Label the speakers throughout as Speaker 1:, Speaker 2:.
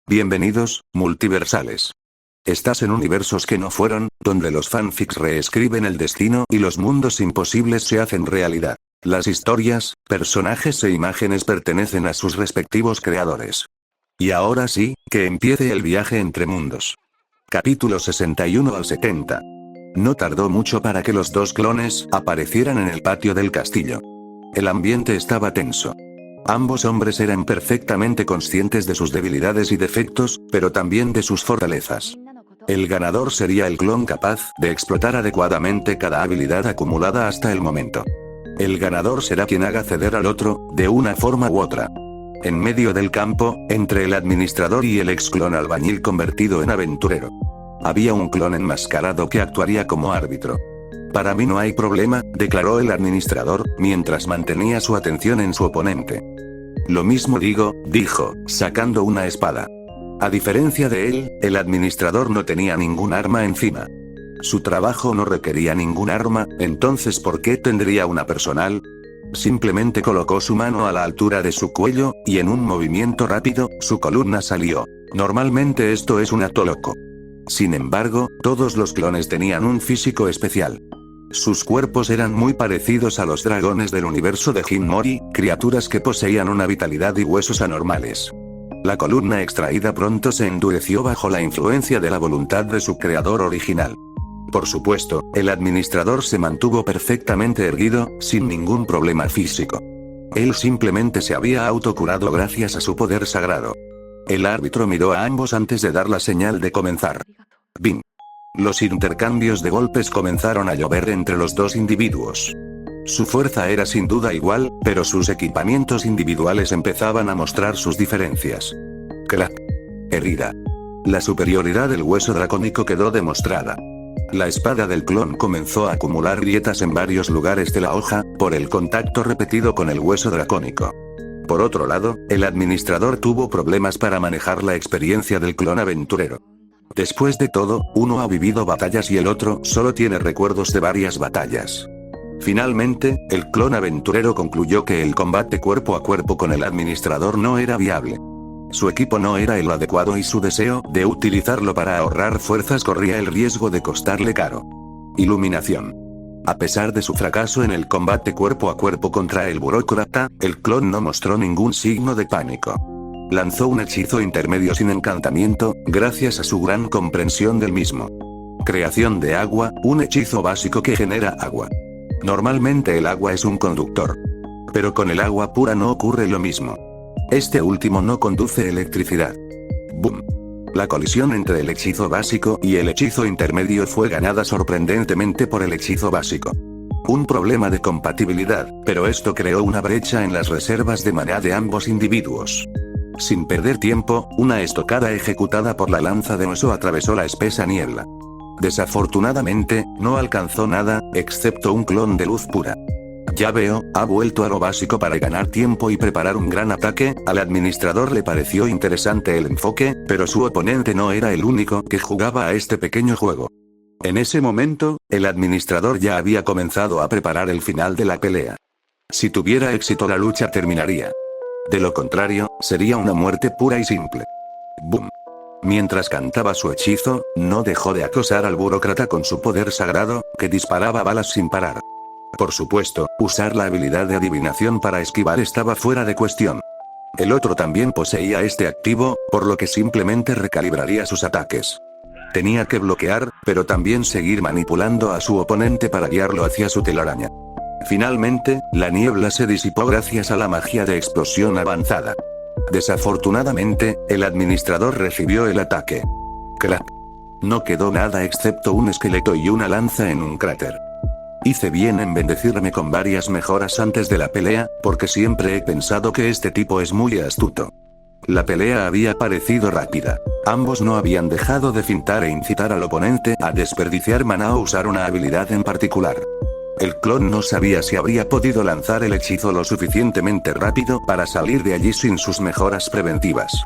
Speaker 1: Bienvenidos, multiversales. Estás en universos que no fueron, donde los fanfics reescriben el destino y los mundos imposibles se hacen realidad. Las historias, personajes e imágenes pertenecen a sus respectivos creadores. Y ahora sí, que empiece el viaje entre mundos. Capítulo 61 al 70. No tardó mucho para que los dos clones aparecieran en el patio del castillo. El ambiente estaba tenso. Ambos hombres eran perfectamente conscientes de sus debilidades y defectos, pero también de sus fortalezas. El ganador sería el clon capaz de explotar adecuadamente cada habilidad acumulada hasta el momento. El ganador será quien haga ceder al otro, de una forma u otra. En medio del campo, entre el administrador y el ex clon albañil convertido en aventurero, había un clon enmascarado que actuaría como árbitro. Para mí no hay problema, declaró el administrador, mientras mantenía su atención en su oponente. Lo mismo digo, dijo, sacando una espada. A diferencia de él, el administrador no tenía ningún arma encima. Su trabajo no requería ningún arma, entonces ¿por qué tendría una personal? Simplemente colocó su mano a la altura de su cuello, y en un movimiento rápido, su columna salió. Normalmente esto es un acto loco. Sin embargo, todos los clones tenían un físico especial. Sus cuerpos eran muy parecidos a los dragones del universo de Hinmori, criaturas que poseían una vitalidad y huesos anormales. La columna extraída pronto se endureció bajo la influencia de la voluntad de su creador original. Por supuesto, el administrador se mantuvo perfectamente erguido, sin ningún problema físico. Él simplemente se había autocurado gracias a su poder sagrado. El árbitro miró a ambos antes de dar la señal de comenzar. ¡Bing! Los intercambios de golpes comenzaron a llover entre los dos individuos. Su fuerza era sin duda igual, pero sus equipamientos individuales empezaban a mostrar sus diferencias. ¡Clac! Herida. La superioridad del hueso dracónico quedó demostrada. La espada del clon comenzó a acumular grietas en varios lugares de la hoja, por el contacto repetido con el hueso dracónico. Por otro lado, el administrador tuvo problemas para manejar la experiencia del clon aventurero. Después de todo, uno ha vivido batallas y el otro solo tiene recuerdos de varias batallas. Finalmente, el clon aventurero concluyó que el combate cuerpo a cuerpo con el administrador no era viable. Su equipo no era el adecuado y su deseo de utilizarlo para ahorrar fuerzas corría el riesgo de costarle caro. Iluminación. A pesar de su fracaso en el combate cuerpo a cuerpo contra el burócrata, el clon no mostró ningún signo de pánico. Lanzó un hechizo intermedio sin encantamiento, gracias a su gran comprensión del mismo. Creación de agua, un hechizo básico que genera agua. Normalmente el agua es un conductor. Pero con el agua pura no ocurre lo mismo. Este último no conduce electricidad. ¡Boom! La colisión entre el hechizo básico y el hechizo intermedio fue ganada sorprendentemente por el hechizo básico. Un problema de compatibilidad, pero esto creó una brecha en las reservas de maná de ambos individuos. Sin perder tiempo, una estocada ejecutada por la lanza de Oso atravesó la espesa niebla. Desafortunadamente, no alcanzó nada, excepto un clon de luz pura. Ya veo, ha vuelto a lo básico para ganar tiempo y preparar un gran ataque. Al administrador le pareció interesante el enfoque, pero su oponente no era el único que jugaba a este pequeño juego. En ese momento, el administrador ya había comenzado a preparar el final de la pelea. Si tuviera éxito la lucha terminaría. De lo contrario, sería una muerte pura y simple. ¡Boom! Mientras cantaba su hechizo, no dejó de acosar al burócrata con su poder sagrado, que disparaba balas sin parar. Por supuesto, usar la habilidad de adivinación para esquivar estaba fuera de cuestión. El otro también poseía este activo, por lo que simplemente recalibraría sus ataques. Tenía que bloquear, pero también seguir manipulando a su oponente para guiarlo hacia su telaraña. Finalmente, la niebla se disipó gracias a la magia de explosión avanzada. Desafortunadamente, el administrador recibió el ataque. ¡Clac! No quedó nada excepto un esqueleto y una lanza en un cráter. Hice bien en bendecirme con varias mejoras antes de la pelea, porque siempre he pensado que este tipo es muy astuto. La pelea había parecido rápida. Ambos no habían dejado de fintar e incitar al oponente a desperdiciar maná o usar una habilidad en particular. El clon no sabía si habría podido lanzar el hechizo lo suficientemente rápido para salir de allí sin sus mejoras preventivas.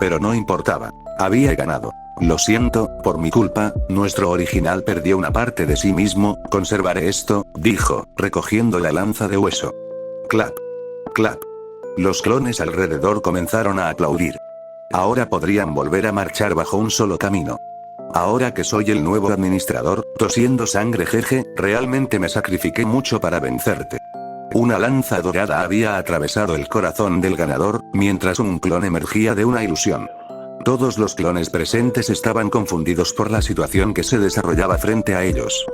Speaker 1: Pero no importaba. Había ganado. Lo siento, por mi culpa, nuestro original perdió una parte de sí mismo, conservaré esto, dijo, recogiendo la lanza de hueso. Clap. Clap. Los clones alrededor comenzaron a aplaudir. Ahora podrían volver a marchar bajo un solo camino. Ahora que soy el nuevo administrador, tosiendo sangre jeje, realmente me sacrifiqué mucho para vencerte. Una lanza dorada había atravesado el corazón del ganador, mientras un clon emergía de una ilusión. Todos los clones presentes estaban confundidos por la situación que se desarrollaba frente a ellos.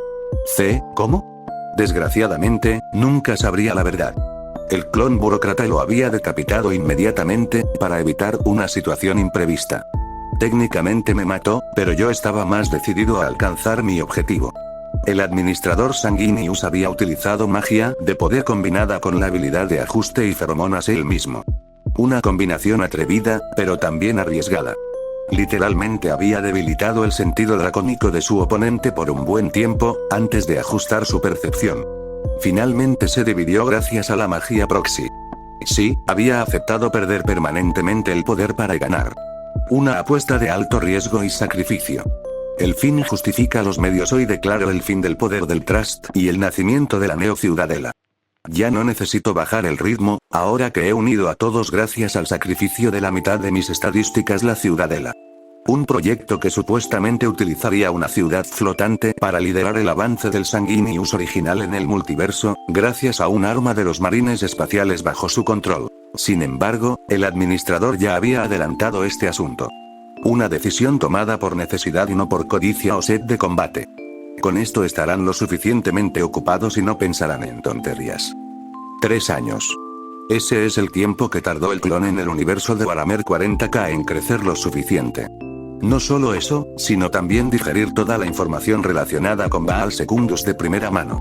Speaker 1: ¿Cómo? Desgraciadamente, nunca sabría la verdad. El clon burócrata lo había decapitado inmediatamente, para evitar una situación imprevista. Técnicamente me mató, pero yo estaba más decidido a alcanzar mi objetivo. El administrador Sanguinius había utilizado magia de poder combinada con la habilidad de ajuste y feromonas él mismo. Una combinación atrevida, pero también arriesgada. Literalmente había debilitado el sentido dracónico de su oponente por un buen tiempo, antes de ajustar su percepción. Finalmente se dividió gracias a la magia proxy. Sí, había aceptado perder permanentemente el poder para ganar. Una apuesta de alto riesgo y sacrificio. El fin justifica los medios. Hoy declaro el fin del poder del Trust y el nacimiento de la Neo Ciudadela. Ya no necesito bajar el ritmo, ahora que he unido a todos gracias al sacrificio de la mitad de mis estadísticas la Ciudadela. Un proyecto que supuestamente utilizaría una ciudad flotante para liderar el avance del Sanguinius original en el multiverso, gracias a un arma de los marines espaciales bajo su control. Sin embargo, el administrador ya había adelantado este asunto. Una decisión tomada por necesidad y no por codicia o sed de combate. Con esto estarán lo suficientemente ocupados y no pensarán en tonterías. 3 años. Ese es el tiempo que tardó el clon en el universo de Warhammer 40K en crecer lo suficiente. No solo eso, sino también digerir toda la información relacionada con Baal Secundus de primera mano.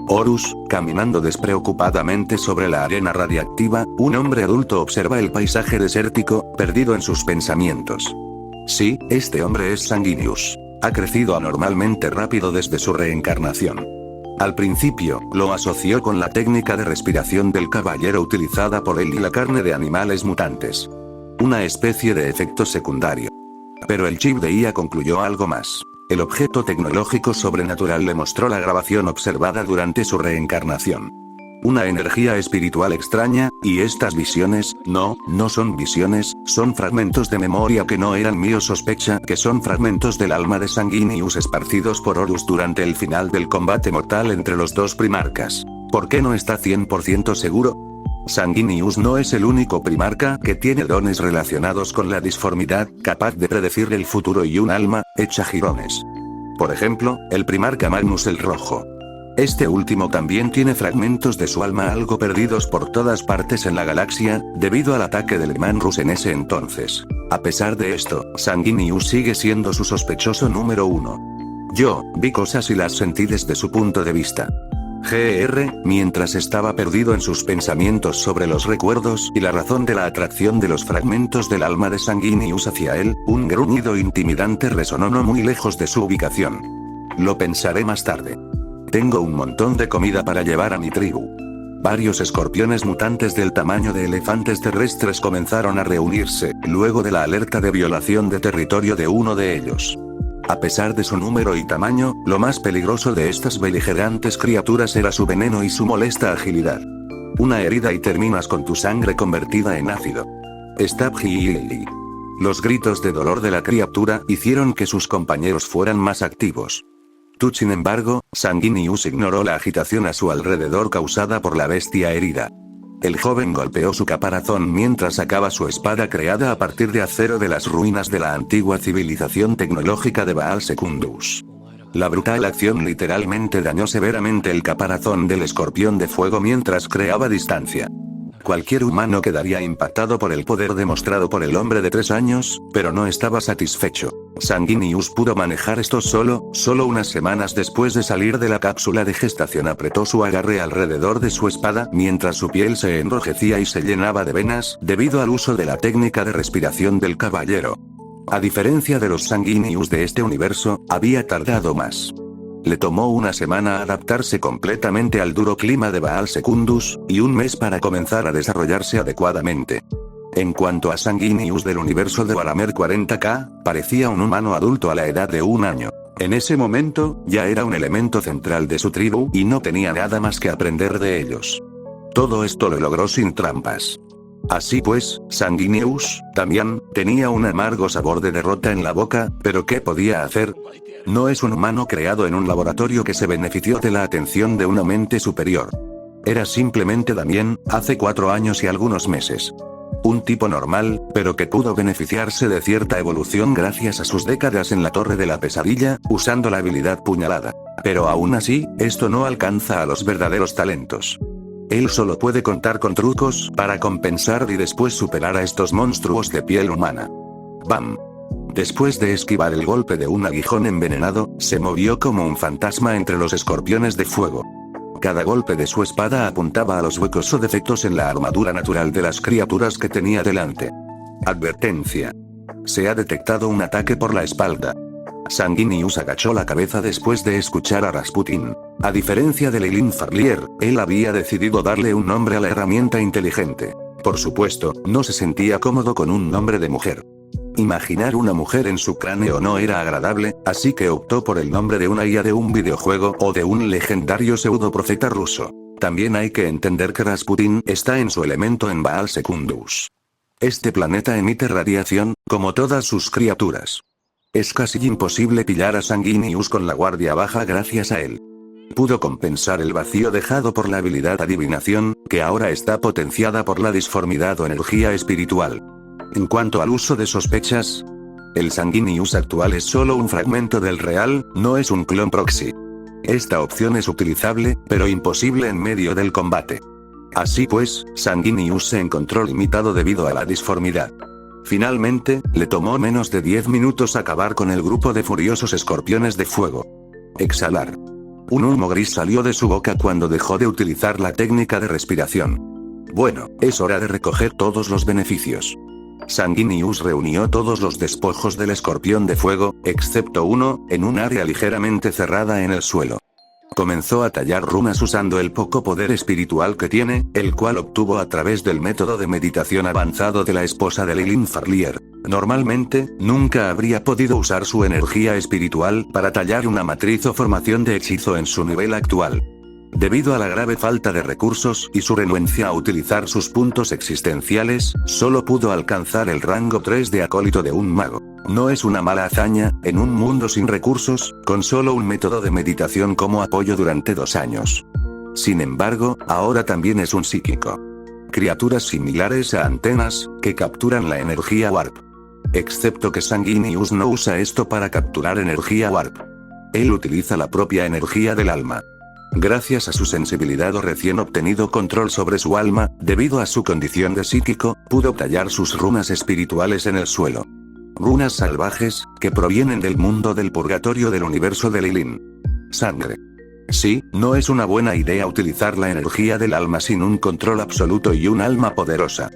Speaker 1: Horus, caminando despreocupadamente sobre la arena radiactiva, un hombre adulto observa el paisaje desértico, perdido en sus pensamientos. Sí, este hombre es Sanguinius. Ha crecido anormalmente rápido desde su reencarnación. Al principio, lo asoció con la técnica de respiración del caballero utilizada por él y la carne de animales mutantes. Una especie de efecto secundario. Pero el chip de IA concluyó algo más. El objeto tecnológico sobrenatural le mostró la grabación observada durante su reencarnación. Una energía espiritual extraña, y estas visiones, no son visiones, son fragmentos de memoria que no eran míos. Sospecha que son fragmentos del alma de Sanguinius esparcidos por Horus durante el final del combate mortal entre los dos primarcas. ¿Por qué no está 100% seguro? Sanguinius no es el único primarca que tiene dones relacionados con la disformidad, capaz de predecir el futuro y un alma, hecha jirones. Por ejemplo, el primarca Magnus el Rojo. Este último también tiene fragmentos de su alma algo perdidos por todas partes en la galaxia, debido al ataque del Manrus en ese entonces. A pesar de esto, Sanguinius sigue siendo su sospechoso número 1. Yo vi cosas y las sentí desde su punto de vista. Mientras estaba perdido en sus pensamientos sobre los recuerdos y la razón de la atracción de los fragmentos del alma de Sanguinius hacia él, un gruñido intimidante resonó no muy lejos de su ubicación. Lo pensaré más tarde. Tengo un montón de comida para llevar a mi tribu. Varios escorpiones mutantes del tamaño de elefantes terrestres comenzaron a reunirse, luego de la alerta de violación de territorio de uno de ellos. A pesar de su número y tamaño, lo más peligroso de estas beligerantes criaturas era su veneno y su molesta agilidad. Una herida y terminas con tu sangre convertida en ácido. Stabji. Los gritos de dolor de la criatura hicieron que sus compañeros fueran más activos. Sin embargo, Sanguinius ignoró la agitación a su alrededor causada por la bestia herida. El joven golpeó su caparazón mientras sacaba su espada creada a partir de acero de las ruinas de la antigua civilización tecnológica de Baal Secundus. La brutal acción literalmente dañó severamente el caparazón del escorpión de fuego mientras creaba distancia. Cualquier humano quedaría impactado por el poder demostrado por el hombre de 3 años, pero no estaba satisfecho. Sanguinius pudo manejar esto solo unas semanas después de salir de la cápsula de gestación. Apretó su agarre alrededor de su espada mientras su piel se enrojecía y se llenaba de venas, debido al uso de la técnica de respiración del caballero. A diferencia de los Sanguinius de este universo, había tardado más. Le tomó una semana adaptarse completamente al duro clima de Baal Secundus, y un mes para comenzar a desarrollarse adecuadamente. En cuanto a Sanguinius del universo de Warhammer 40K, parecía un humano adulto a la edad de 1 año. En ese momento, ya era un elemento central de su tribu y no tenía nada más que aprender de ellos. Todo esto lo logró sin trampas. Así pues, Sanguinius, también, tenía un amargo sabor de derrota en la boca, pero ¿qué podía hacer? No es un humano creado en un laboratorio que se benefició de la atención de una mente superior. Era simplemente Damien, hace 4 años y algunos meses. Un tipo normal, pero que pudo beneficiarse de cierta evolución gracias a sus décadas en la Torre de la Pesadilla, usando la habilidad puñalada. Pero aún así, esto no alcanza a los verdaderos talentos. Él solo puede contar con trucos para compensar y después superar a estos monstruos de piel humana. ¡Bam! Después de esquivar el golpe de un aguijón envenenado, se movió como un fantasma entre los escorpiones de fuego. Cada golpe de su espada apuntaba a los huecos o defectos en la armadura natural de las criaturas que tenía delante. Advertencia. Se ha detectado un ataque por la espalda. Sanguinius agachó la cabeza después de escuchar a Rasputin. A diferencia de Leilin Farlier, él había decidido darle un nombre a la herramienta inteligente. Por supuesto, no se sentía cómodo con un nombre de mujer. Imaginar una mujer en su cráneo no era agradable, así que optó por el nombre de una IA de un videojuego o de un legendario pseudo-profeta ruso. También hay que entender que Rasputin está en su elemento en Baal Secundus. Este planeta emite radiación, como todas sus criaturas. Es casi imposible pillar a Sanguinius con la guardia baja gracias a él. Pudo compensar el vacío dejado por la habilidad adivinación, que ahora está potenciada por la disformidad o energía espiritual. En cuanto al uso de sospechas, el Sanguinius actual es solo un fragmento del real, no es un clon proxy. Esta opción es utilizable, pero imposible en medio del combate. Así pues, Sanguinius se encontró limitado debido a la disformidad. Finalmente, le tomó menos de 10 minutos acabar con el grupo de furiosos escorpiones de fuego. Exhalar. Un humo gris salió de su boca cuando dejó de utilizar la técnica de respiración. Bueno, es hora de recoger todos los beneficios. Sanguinius reunió todos los despojos del escorpión de fuego, excepto uno, en un área ligeramente cerrada en el suelo. Comenzó a tallar runas usando el poco poder espiritual que tiene, el cual obtuvo a través del método de meditación avanzado de la esposa de Leilin Farlier. Normalmente, nunca habría podido usar su energía espiritual para tallar una matriz o formación de hechizo en su nivel actual. Debido a la grave falta de recursos y su renuencia a utilizar sus puntos existenciales, solo pudo alcanzar el rango 3 de acólito de un mago. No es una mala hazaña, en un mundo sin recursos, con solo un método de meditación como apoyo durante 2 años. Sin embargo, ahora también es un psíquico. Criaturas similares a antenas, que capturan la energía warp. Excepto que Sanguinius no usa esto para capturar energía warp. Él utiliza la propia energía del alma. Gracias a su sensibilidad o recién obtenido control sobre su alma, debido a su condición de psíquico, pudo tallar sus runas espirituales en el suelo. Runas salvajes, que provienen del mundo del purgatorio del universo de Leilin. Sangre. Sí, no es una buena idea utilizar la energía del alma sin un control absoluto y un alma poderosa.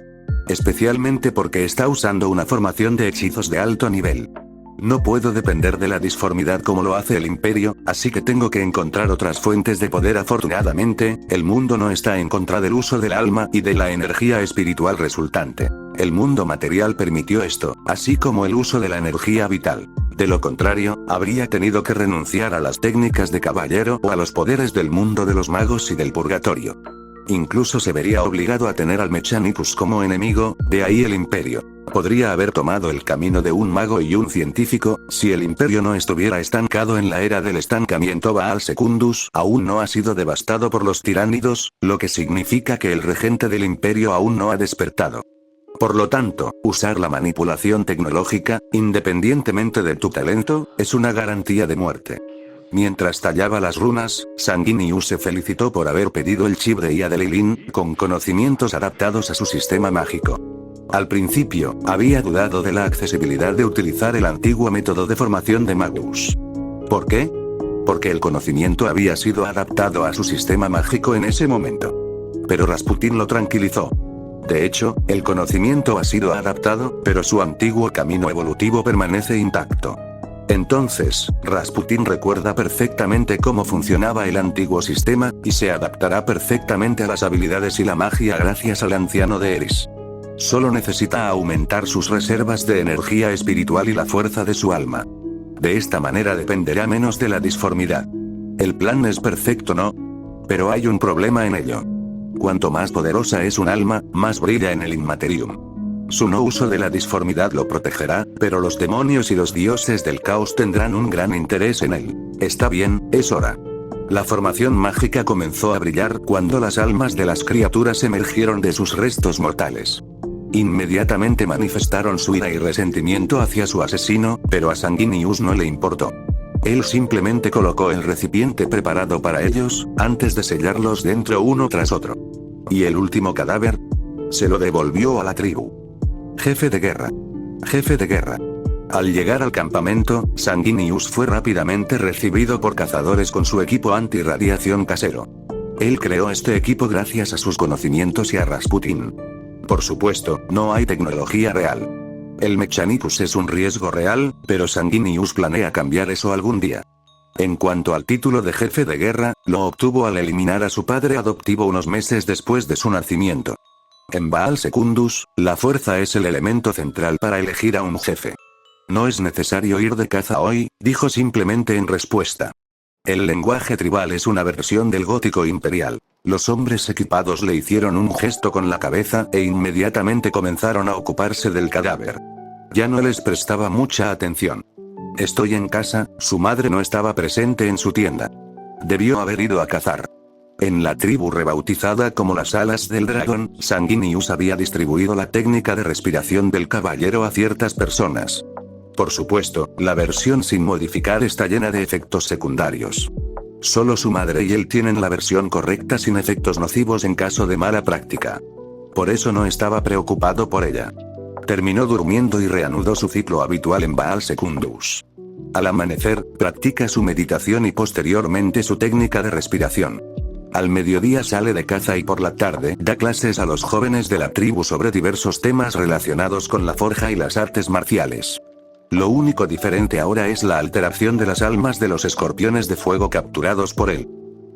Speaker 1: Especialmente porque está usando una formación de hechizos de alto nivel. No puedo depender de la disformidad como lo hace el Imperio, así que tengo que encontrar otras fuentes de poder. Afortunadamente, el mundo no está en contra del uso del alma y de la energía espiritual resultante. El mundo material permitió esto, así como el uso de la energía vital. De lo contrario, habría tenido que renunciar a las técnicas de caballero o a los poderes del mundo de los magos y del purgatorio. Incluso se vería obligado a tener al Mechanicus como enemigo, de ahí el Imperio. Podría haber tomado el camino de un mago y un científico, si el Imperio no estuviera estancado en la era del estancamiento. Baal Secundus aún no ha sido devastado por los tiránidos, lo que significa que el regente del Imperio aún no ha despertado. Por lo tanto, usar la manipulación tecnológica, independientemente de tu talento, es una garantía de muerte. Mientras tallaba las runas, Sanguinius se felicitó por haber pedido el chip de IA de Leilin, con conocimientos adaptados a su sistema mágico. Al principio, había dudado de la accesibilidad de utilizar el antiguo método de formación de Magus. ¿Por qué? Porque el conocimiento había sido adaptado a su sistema mágico en ese momento. Pero Rasputin lo tranquilizó. De hecho, el conocimiento ha sido adaptado, pero su antiguo camino evolutivo permanece intacto. Entonces, Rasputin recuerda perfectamente cómo funcionaba el antiguo sistema, y se adaptará perfectamente a las habilidades y la magia gracias al anciano de Eris. Solo necesita aumentar sus reservas de energía espiritual y la fuerza de su alma. De esta manera dependerá menos de la disformidad. El plan es perfecto, ¿no? Pero hay un problema en ello. Cuanto más poderosa es un alma, más brilla en el Inmaterium. Su no uso de la disformidad lo protegerá, pero los demonios y los dioses del caos tendrán un gran interés en él. Está bien, es hora. La formación mágica comenzó a brillar cuando las almas de las criaturas emergieron de sus restos mortales. Inmediatamente manifestaron su ira y resentimiento hacia su asesino, pero a Sanguinius no le importó. Él simplemente colocó el recipiente preparado para ellos, antes de sellarlos dentro uno tras otro. ¿Y el último cadáver? Se lo devolvió a la tribu. Jefe de guerra. Jefe de guerra. Al llegar al campamento, Sanguinius fue rápidamente recibido por cazadores con su equipo antirradiación casero. Él creó este equipo gracias a sus conocimientos y a Rasputin. Por supuesto, no hay tecnología real. El Mechanicus es un riesgo real, pero Sanguinius planea cambiar eso algún día. En cuanto al título de jefe de guerra, lo obtuvo al eliminar a su padre adoptivo unos meses después de su nacimiento. En Baal Secundus, la fuerza es el elemento central para elegir a un jefe. No es necesario ir de caza hoy, dijo simplemente en respuesta. El lenguaje tribal es una versión del gótico imperial. Los hombres equipados le hicieron un gesto con la cabeza e inmediatamente comenzaron a ocuparse del cadáver. Ya no les prestaba mucha atención. Estoy en casa, su madre no estaba presente en su tienda. Debió haber ido a cazar. En la tribu rebautizada como las alas del dragón, Sanguinius había distribuido la técnica de respiración del caballero a ciertas personas. Por supuesto, la versión sin modificar está llena de efectos secundarios. Solo su madre y él tienen la versión correcta sin efectos nocivos en caso de mala práctica. Por eso no estaba preocupado por ella. Terminó durmiendo y reanudó su ciclo habitual en Baal Secundus. Al amanecer, practica su meditación y posteriormente su técnica de respiración. Al mediodía sale de caza y por la tarde da clases a los jóvenes de la tribu sobre diversos temas relacionados con la forja y las artes marciales. Lo único diferente ahora es la alteración de las almas de los escorpiones de fuego capturados por él.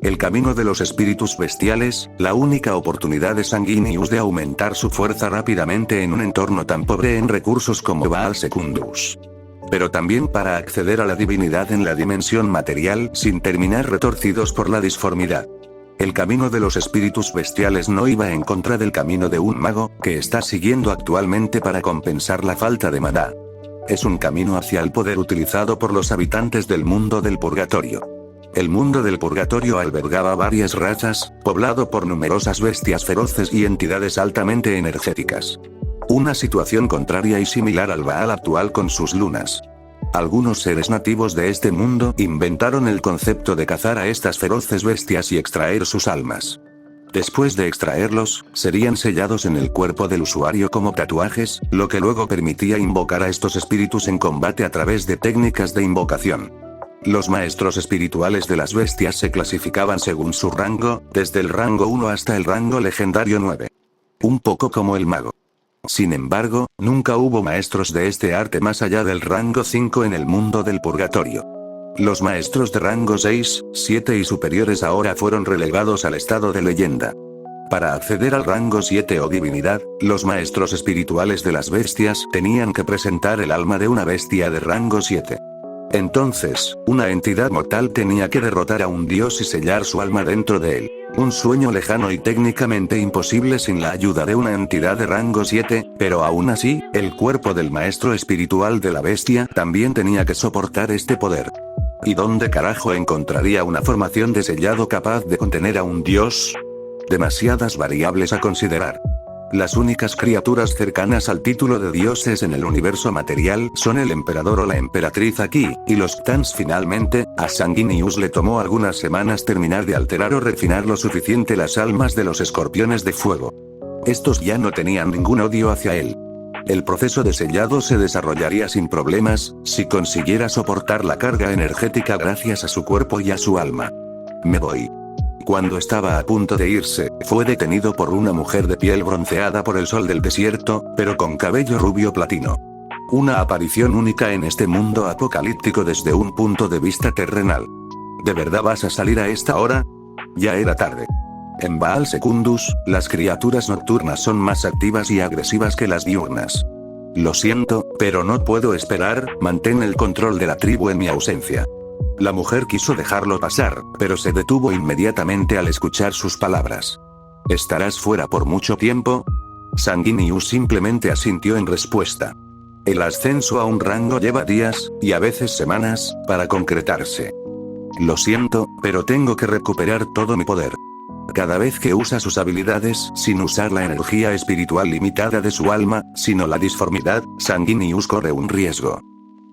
Speaker 1: El camino de los espíritus bestiales, la única oportunidad de Sanguinius de aumentar su fuerza rápidamente en un entorno tan pobre en recursos como Baal Secundus. Pero también para acceder a la divinidad en la dimensión material sin terminar retorcidos por la disformidad. El camino de los espíritus bestiales no iba en contra del camino de un mago, que está siguiendo actualmente para compensar la falta de maná. Es un camino hacia el poder utilizado por los habitantes del mundo del purgatorio. El mundo del purgatorio albergaba varias razas, poblado por numerosas bestias feroces y entidades altamente energéticas. Una situación contraria y similar al Baal actual con sus lunas. Algunos seres nativos de este mundo inventaron el concepto de cazar a estas feroces bestias y extraer sus almas. Después de extraerlos, serían sellados en el cuerpo del usuario como tatuajes, lo que luego permitía invocar a estos espíritus en combate a través de técnicas de invocación. Los maestros espirituales de las bestias se clasificaban según su rango, desde el rango 1 hasta el rango legendario 9. Un poco como el mago. Sin embargo, nunca hubo maestros de este arte más allá del rango 5 en el mundo del purgatorio. Los maestros de rango 6, 7 y superiores ahora fueron relegados al estado de leyenda. Para acceder al rango 7 o divinidad, los maestros espirituales de las bestias tenían que presentar el alma de una bestia de rango 7. Entonces, una entidad mortal tenía que derrotar a un dios y sellar su alma dentro de él. Un sueño lejano y técnicamente imposible sin la ayuda de una entidad de rango 7, pero aún así, el cuerpo del maestro espiritual de la bestia también tenía que soportar este poder. ¿Y dónde carajo encontraría una formación de sellado capaz de contener a un dios? Demasiadas variables a considerar. Las únicas criaturas cercanas al título de dioses en el universo material son el emperador o la emperatriz aquí, y los Ktans finalmente. A Sanguinius le tomó algunas semanas terminar de alterar o refinar lo suficiente las almas de los escorpiones de fuego. Estos ya no tenían ningún odio hacia él. El proceso de sellado se desarrollaría sin problemas, si consiguiera soportar la carga energética gracias a su cuerpo y a su alma. Me voy. Cuando estaba a punto de irse, fue detenido por una mujer de piel bronceada por el sol del desierto, pero con cabello rubio platino. Una aparición única en este mundo apocalíptico desde un punto de vista terrenal. ¿De verdad vas a salir a esta hora? Ya era tarde. En Baal Secundus, las criaturas nocturnas son más activas y agresivas que las diurnas. Lo siento, pero no puedo esperar, mantén el control de la tribu en mi ausencia. La mujer quiso dejarlo pasar, pero se detuvo inmediatamente al escuchar sus palabras. ¿Estarás fuera por mucho tiempo? Sanguinius simplemente asintió en respuesta. El ascenso a un rango lleva días, y a veces semanas, para concretarse. Lo siento, pero tengo que recuperar todo mi poder. Cada vez que usa sus habilidades sin usar la energía espiritual limitada de su alma, sino la disformidad, Sanguinius corre un riesgo.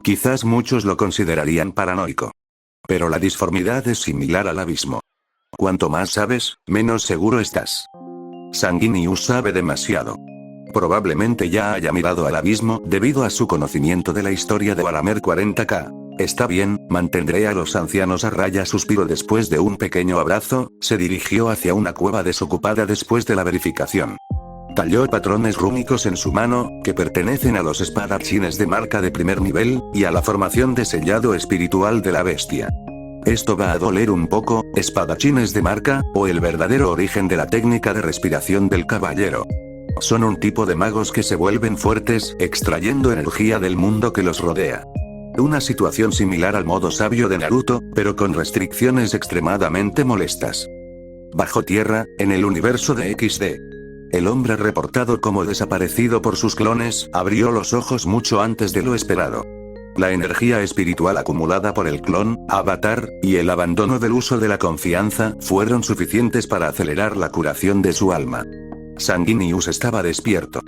Speaker 1: Quizás muchos lo considerarían paranoico. Pero la disformidad es similar al abismo. Cuanto más sabes, menos seguro estás. Sanguinius sabe demasiado. Probablemente ya haya mirado al abismo debido a su conocimiento de la historia de Varamer 40K. Está bien, mantendré a los ancianos a raya, suspiró después de un pequeño abrazo, se dirigió hacia una cueva desocupada después de la verificación. Talló patrones rúnicos en su mano, que pertenecen a los espadachines de marca de primer nivel, y a la formación de sellado espiritual de la bestia. Esto va a doler un poco, espadachines de marca, o el verdadero origen de la técnica de respiración del caballero. Son un tipo de magos que se vuelven fuertes, extrayendo energía del mundo que los rodea. Una situación similar al modo sabio de Naruto, pero con restricciones extremadamente molestas. Bajo tierra, en el universo de XD. El hombre reportado como desaparecido por sus clones, abrió los ojos mucho antes de lo esperado. La energía espiritual acumulada por el clon, avatar, y el abandono del uso de la confianza, fueron suficientes para acelerar la curación de su alma. Sanguinius estaba despierto.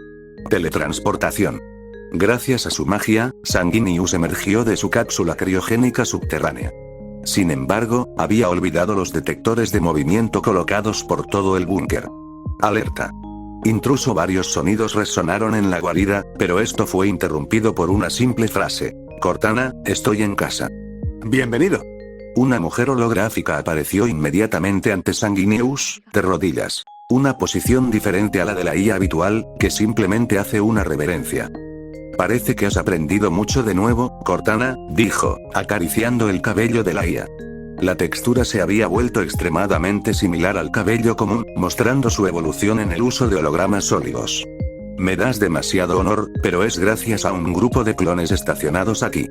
Speaker 1: Teletransportación. Gracias a su magia, Sanguinius emergió de su cápsula criogénica subterránea. Sin embargo, había olvidado los detectores de movimiento colocados por todo el búnker. Alerta. Intruso. Varios sonidos resonaron en la guarida, pero esto fue interrumpido por una simple frase. Cortana, estoy en casa. Bienvenido. Una mujer holográfica apareció inmediatamente ante Sanguinius, de rodillas. Una posición diferente a la de la IA habitual, que simplemente hace una reverencia. Parece que has aprendido mucho de nuevo, Cortana, dijo, acariciando el cabello de la IA. La textura se había vuelto extremadamente similar al cabello común, mostrando su evolución en el uso de hologramas sólidos. Me das demasiado honor, pero es gracias a un grupo de clones estacionados aquí.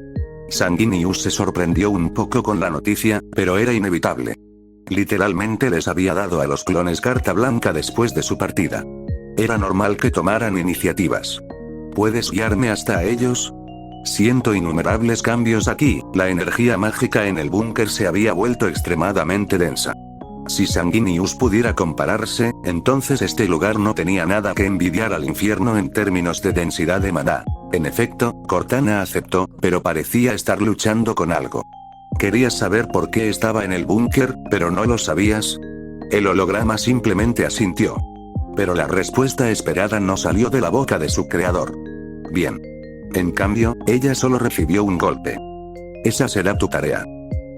Speaker 1: Sanguinius se sorprendió un poco con la noticia, pero era inevitable. Literalmente les había dado a los clones carta blanca después de su partida. Era normal que tomaran iniciativas. ¿Puedes guiarme hasta ellos? Siento innumerables cambios aquí, la energía mágica en el búnker se había vuelto extremadamente densa. Si Sanguinius pudiera compararse, entonces este lugar no tenía nada que envidiar al infierno en términos de densidad de maná. En efecto, Cortana aceptó, pero parecía estar luchando con algo. Querías saber por qué estaba en el búnker, pero no lo sabías. El holograma simplemente asintió. Pero la respuesta esperada no salió de la boca de su creador. Bien. En cambio, ella solo recibió un golpe. Esa será tu tarea.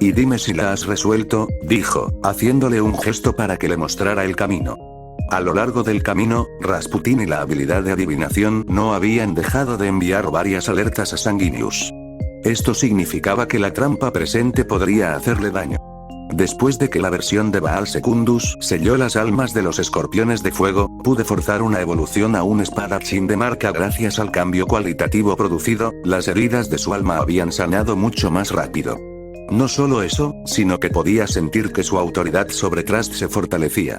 Speaker 1: Y dime si la has resuelto, dijo, haciéndole un gesto para que le mostrara el camino. A lo largo del camino, Rasputin y la habilidad de adivinación no habían dejado de enviar varias alertas a Sanguinius. Esto significaba que la trampa presente podría hacerle daño. Después de que la versión de Baal Secundus selló las almas de los escorpiones de fuego, pude forzar una evolución a un espadachín de marca gracias al cambio cualitativo producido, las heridas de su alma habían sanado mucho más rápido. No solo eso, sino que podía sentir que su autoridad sobre Trust se fortalecía.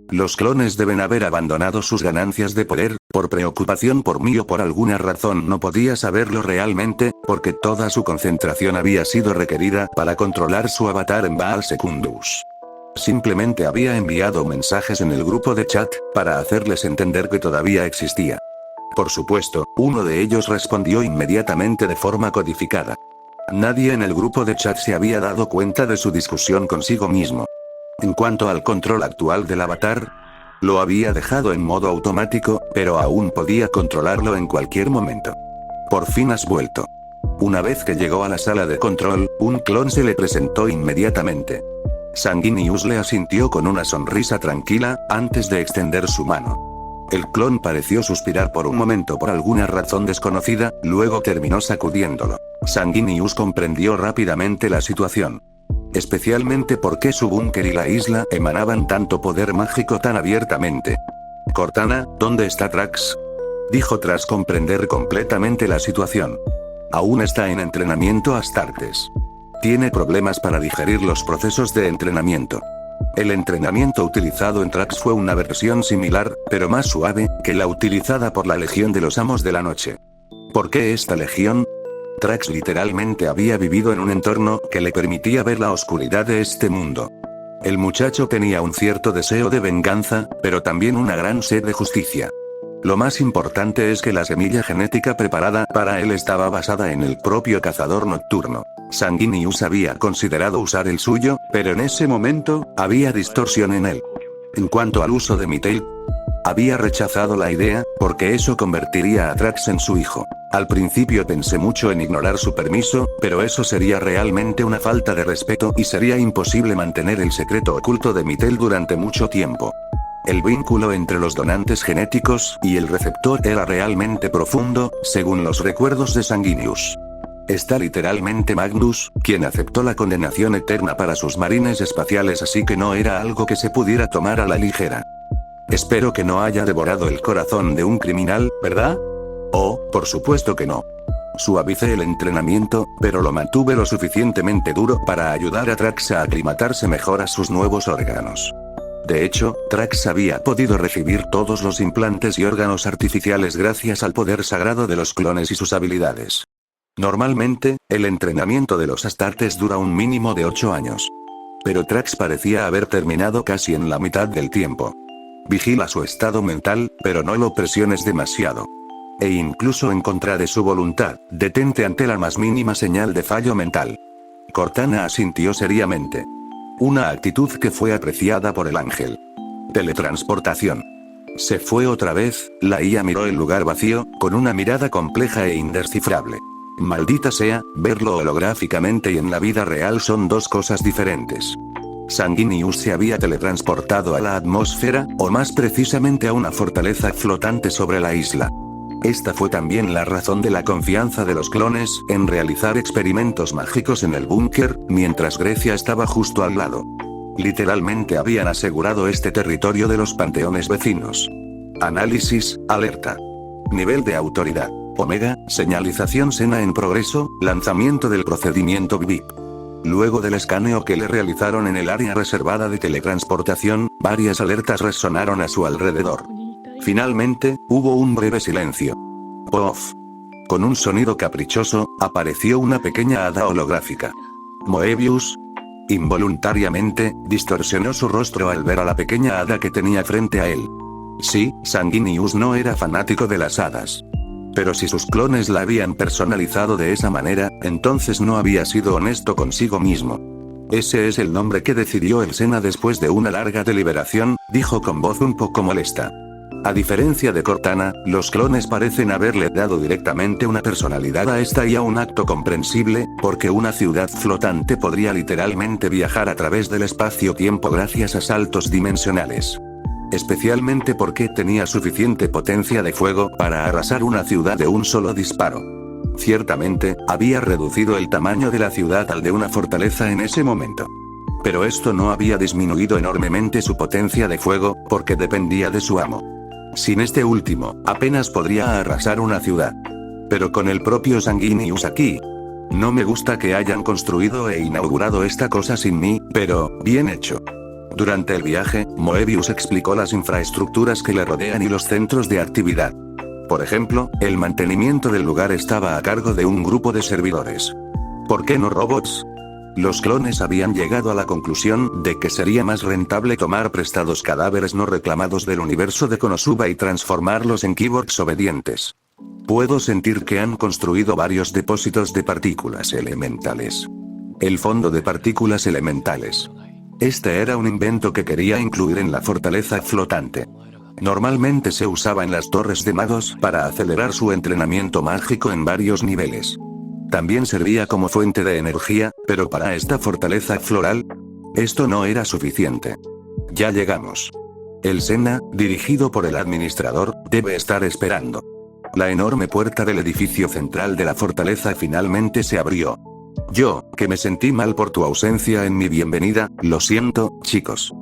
Speaker 1: Los clones deben haber abandonado sus ganancias de poder, por preocupación por mí o por alguna razón no podía saberlo realmente, porque toda su concentración había sido requerida para controlar su avatar en Baal Secundus. Simplemente había enviado mensajes en el grupo de chat, para hacerles entender que todavía existía. Por supuesto, uno de ellos respondió inmediatamente de forma codificada. Nadie en el grupo de chat se había dado cuenta de su discusión consigo mismo. En cuanto al control actual del avatar, lo había dejado en modo automático, pero aún podía controlarlo en cualquier momento. Por fin has vuelto. Una vez que llegó a la sala de control, un clon se le presentó inmediatamente. Sanguinius le asintió con una sonrisa tranquila, antes de extender su mano. El clon pareció suspirar por un momento por alguna razón desconocida, luego terminó sacudiéndolo. Sanguinius comprendió rápidamente la situación. Especialmente porque su búnker y la isla emanaban tanto poder mágico tan abiertamente. Cortana, ¿dónde está Trax? Dijo tras comprender completamente la situación. Aún está en entrenamiento Astartes. Tiene problemas para digerir los procesos de entrenamiento. El entrenamiento utilizado en Trax fue una versión similar, pero más suave, que la utilizada por la Legión de los Amos de la Noche. ¿Por qué esta legión? Trax literalmente había vivido en un entorno que le permitía ver la oscuridad de este mundo. El muchacho tenía un cierto deseo de venganza, pero también una gran sed de justicia. Lo más importante es que la semilla genética preparada para él estaba basada en el propio cazador nocturno. Sanguinius había considerado usar el suyo, pero en ese momento, había distorsión en él. En cuanto al uso de Mytale, había rechazado la idea, porque eso convertiría a Trax en su hijo. Al principio pensé mucho en ignorar su permiso, pero eso sería realmente una falta de respeto y sería imposible mantener el secreto oculto de Mytale durante mucho tiempo. El vínculo entre los donantes genéticos y el receptor era realmente profundo, según los recuerdos de Sanguinius. Está literalmente Magnus, quien aceptó la condenación eterna para sus marines espaciales, así que no era algo que se pudiera tomar a la ligera. Espero que no haya devorado el corazón de un criminal, ¿verdad? Oh, por supuesto que no. Suavicé el entrenamiento, pero lo mantuve lo suficientemente duro para ayudar a Trax a aclimatarse mejor a sus nuevos órganos. De hecho, Trax había podido recibir todos los implantes y órganos artificiales gracias al poder sagrado de los clones y sus habilidades. Normalmente, el entrenamiento de los Astartes dura un mínimo de 8 años. Pero Trax parecía haber terminado casi en la mitad del tiempo. Vigila su estado mental, pero no lo presiones demasiado. E incluso en contra de su voluntad, detente ante la más mínima señal de fallo mental. Cortana asintió seriamente. Una actitud que fue apreciada por el ángel. Teletransportación. Se fue otra vez, la IA miró el lugar vacío, con una mirada compleja e indescifrable. Maldita sea, verlo holográficamente y en la vida real son dos cosas diferentes. Sanguinius se había teletransportado a la atmósfera, o más precisamente a una fortaleza flotante sobre la isla. Esta fue también la razón de la confianza de los clones en realizar experimentos mágicos en el búnker, mientras Grecia estaba justo al lado. Literalmente habían asegurado este territorio de los panteones vecinos. Análisis, alerta. Nivel de autoridad. Omega, señalización Sena en progreso, lanzamiento del procedimiento BIP. Luego del escaneo que le realizaron en el área reservada de teletransportación, varias alertas resonaron a su alrededor. Finalmente, hubo un breve silencio. ¡Pof! Con un sonido caprichoso, apareció una pequeña hada holográfica. Moebius. Involuntariamente, distorsionó su rostro al ver a la pequeña hada que tenía frente a él. Sí, Sanguinius no era fanático de las hadas. Pero si sus clones la habían personalizado de esa manera, entonces no había sido honesto consigo mismo. Ese es el nombre que decidió el Sena después de una larga deliberación, dijo con voz un poco molesta. A diferencia de Cortana, los clones parecen haberle dado directamente una personalidad a esta IA, un acto comprensible, porque una ciudad flotante podría literalmente viajar a través del espacio-tiempo gracias a saltos dimensionales. Especialmente porque tenía suficiente potencia de fuego para arrasar una ciudad de un solo disparo. Ciertamente, había reducido el tamaño de la ciudad al de una fortaleza en ese momento. Pero esto no había disminuido enormemente su potencia de fuego, porque dependía de su amo. Sin este último, apenas podría arrasar una ciudad. Pero con el propio Sanguinius aquí. No me gusta que hayan construido e inaugurado esta cosa sin mí, pero, bien hecho. Durante el viaje, Moebius explicó las infraestructuras que le rodean y los centros de actividad. Por ejemplo, el mantenimiento del lugar estaba a cargo de un grupo de servidores. ¿Por qué no robots? Los clones habían llegado a la conclusión de que sería más rentable tomar prestados cadáveres no reclamados del universo de Konosuba y transformarlos en cyborgs obedientes. Puedo sentir que han construido varios depósitos de partículas elementales. El fondo de partículas elementales. Este era un invento que quería incluir en la fortaleza flotante. Normalmente se usaba en las torres de magos para acelerar su entrenamiento mágico en varios niveles. También servía como fuente de energía, pero para esta fortaleza floral, esto no era suficiente. Ya llegamos. El Sena, dirigido por el administrador, debe estar esperando. La enorme puerta del edificio central de la fortaleza finalmente se abrió. Yo, que me sentí mal por tu ausencia en mi bienvenida, lo siento, chicos.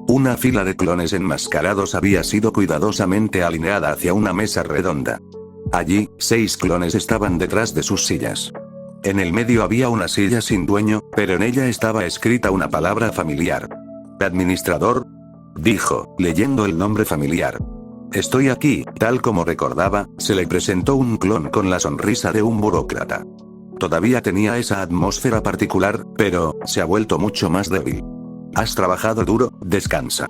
Speaker 1: Una fila de clones enmascarados había sido cuidadosamente alineada hacia una mesa redonda. Allí, 6 clones estaban detrás de sus sillas. En el medio había una silla sin dueño, pero en ella estaba escrita una palabra familiar. ¿Administrador? Dijo, leyendo el nombre familiar. Estoy aquí, tal como recordaba, se le presentó un clon con la sonrisa de un burócrata. Todavía tenía esa atmósfera particular, pero se ha vuelto mucho más débil. Has trabajado duro, descansa.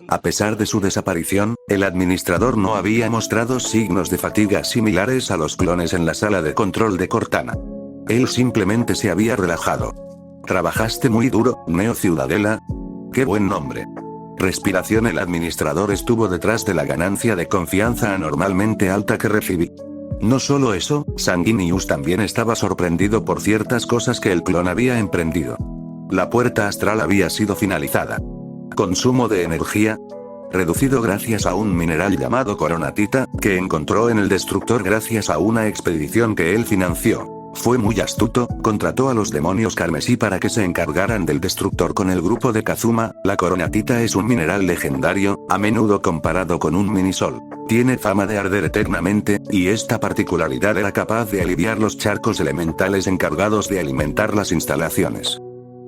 Speaker 1: A pesar de su desaparición, el administrador no había mostrado signos de fatiga similares a los clones en la sala de control de Cortana. Él simplemente se había relajado. ¿Trabajaste muy duro, Neo Ciudadela? ¡Qué buen nombre! Respiración. El administrador estuvo detrás de la ganancia de confianza anormalmente alta que recibí. No solo eso, Sanguinius también estaba sorprendido por ciertas cosas que el clon había emprendido. La puerta astral había sido finalizada. Consumo de energía reducido gracias a un mineral llamado coronatita, que encontró en el destructor gracias a una expedición que él financió. Fue muy astuto, contrató a los demonios carmesí para que se encargaran del destructor con el grupo de Kazuma. La coronatita es un mineral legendario, a menudo comparado con un minisol. Tiene fama de arder eternamente, y esta particularidad era capaz de aliviar los charcos elementales encargados de alimentar las instalaciones.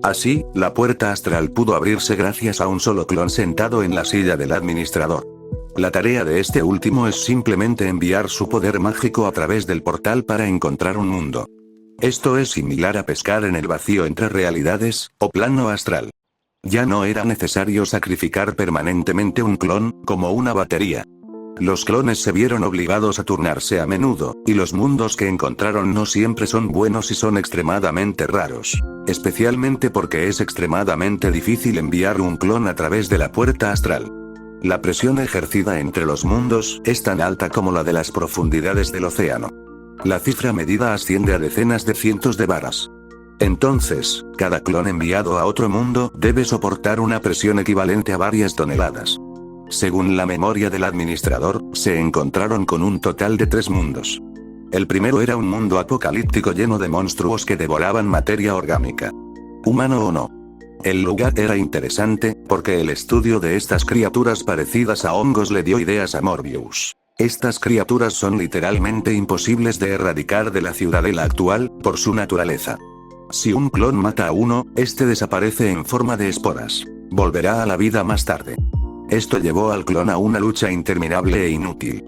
Speaker 1: Así, la puerta astral pudo abrirse gracias a un solo clon sentado en la silla del administrador. La tarea de este último es simplemente enviar su poder mágico a través del portal para encontrar un mundo. Esto es similar a pescar en el vacío entre realidades, o plano astral. Ya no era necesario sacrificar permanentemente un clon, como una batería. Los clones se vieron obligados a turnarse a menudo, y los mundos que encontraron no siempre son buenos y son extremadamente raros. Especialmente porque es extremadamente difícil enviar un clon a través de la puerta astral. La presión ejercida entre los mundos es tan alta como la de las profundidades del océano. La cifra medida asciende a decenas de cientos de varas. Entonces, cada clon enviado a otro mundo debe soportar una presión equivalente a varias toneladas. Según la memoria del administrador, se encontraron con un total de 3 mundos. El primero era un mundo apocalíptico lleno de monstruos que devoraban materia orgánica. Humano o no. El lugar era interesante, porque el estudio de estas criaturas parecidas a hongos le dio ideas a Morbius. Estas criaturas son literalmente imposibles de erradicar de la ciudadela actual, por su naturaleza. Si un clon mata a uno, este desaparece en forma de esporas. Volverá a la vida más tarde. Esto llevó al clon a una lucha interminable e inútil.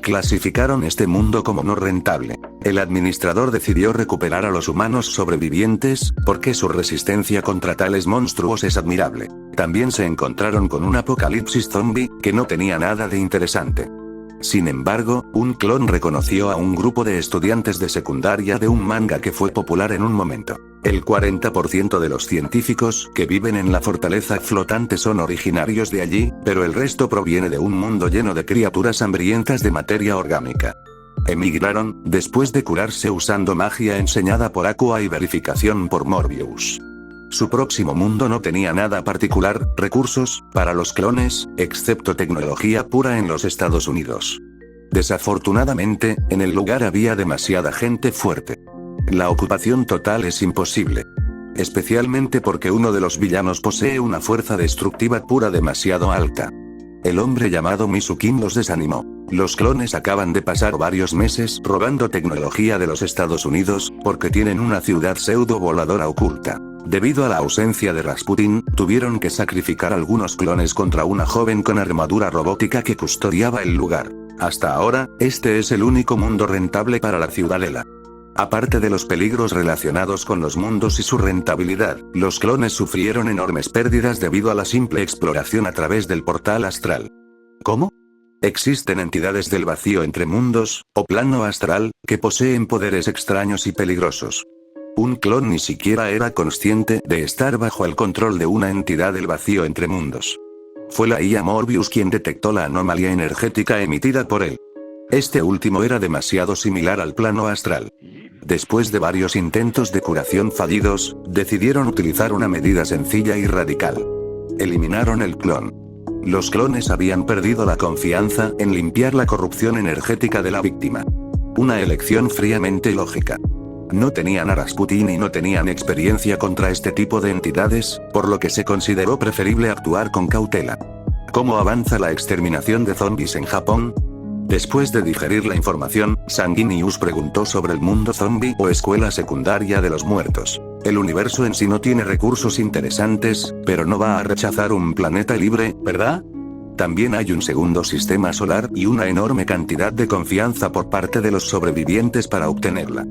Speaker 1: Clasificaron este mundo como no rentable. El administrador decidió recuperar a los humanos sobrevivientes, porque su resistencia contra tales monstruos es admirable. También se encontraron con un apocalipsis zombie, que no tenía nada de interesante. Sin embargo, un clon reconoció a un grupo de estudiantes de secundaria de un manga que fue popular en un momento. El 40% de los científicos que viven en la fortaleza flotante son originarios de allí, pero el resto proviene de un mundo lleno de criaturas hambrientas de materia orgánica. Emigraron, después de curarse usando magia enseñada por Aqua y verificación por Morbius. Su próximo mundo no tenía nada particular, recursos, para los clones, excepto tecnología pura en los Estados Unidos. Desafortunadamente, en el lugar había demasiada gente fuerte. La ocupación total es imposible. Especialmente porque uno de los villanos posee una fuerza destructiva pura demasiado alta. El hombre llamado Misukin los desanimó. Los clones acaban de pasar varios meses robando tecnología de los Estados Unidos, porque tienen una ciudad pseudo voladora oculta. Debido a la ausencia de Rasputin, tuvieron que sacrificar algunos clones contra una joven con armadura robótica que custodiaba el lugar. Hasta ahora, este es el único mundo rentable para la ciudadela. Aparte de los peligros relacionados con los mundos y su rentabilidad, los clones sufrieron enormes pérdidas debido a la simple exploración a través del portal astral. ¿Cómo? Existen entidades del vacío entre mundos, o plano astral, que poseen poderes extraños y peligrosos. Un clon ni siquiera era consciente de estar bajo el control de una entidad del vacío entre mundos. Fue la IA Morbius quien detectó la anomalía energética emitida por él. Este último era demasiado similar al plano astral. Después de varios intentos de curación fallidos, decidieron utilizar una medida sencilla y radical. Eliminaron el clon. Los clones habían perdido la confianza en limpiar la corrupción energética de la víctima. Una elección fríamente lógica. No tenían a Rasputin y no tenían experiencia contra este tipo de entidades, por lo que se consideró preferible actuar con cautela. ¿Cómo avanza la exterminación de zombies en Japón? Después de digerir la información, Sanguinius preguntó sobre el mundo zombie o escuela secundaria de los muertos. El universo en sí no tiene recursos interesantes, pero no va a rechazar un planeta libre, ¿verdad? También hay un segundo sistema solar y una enorme cantidad de confianza por parte de los sobrevivientes para obtenerla.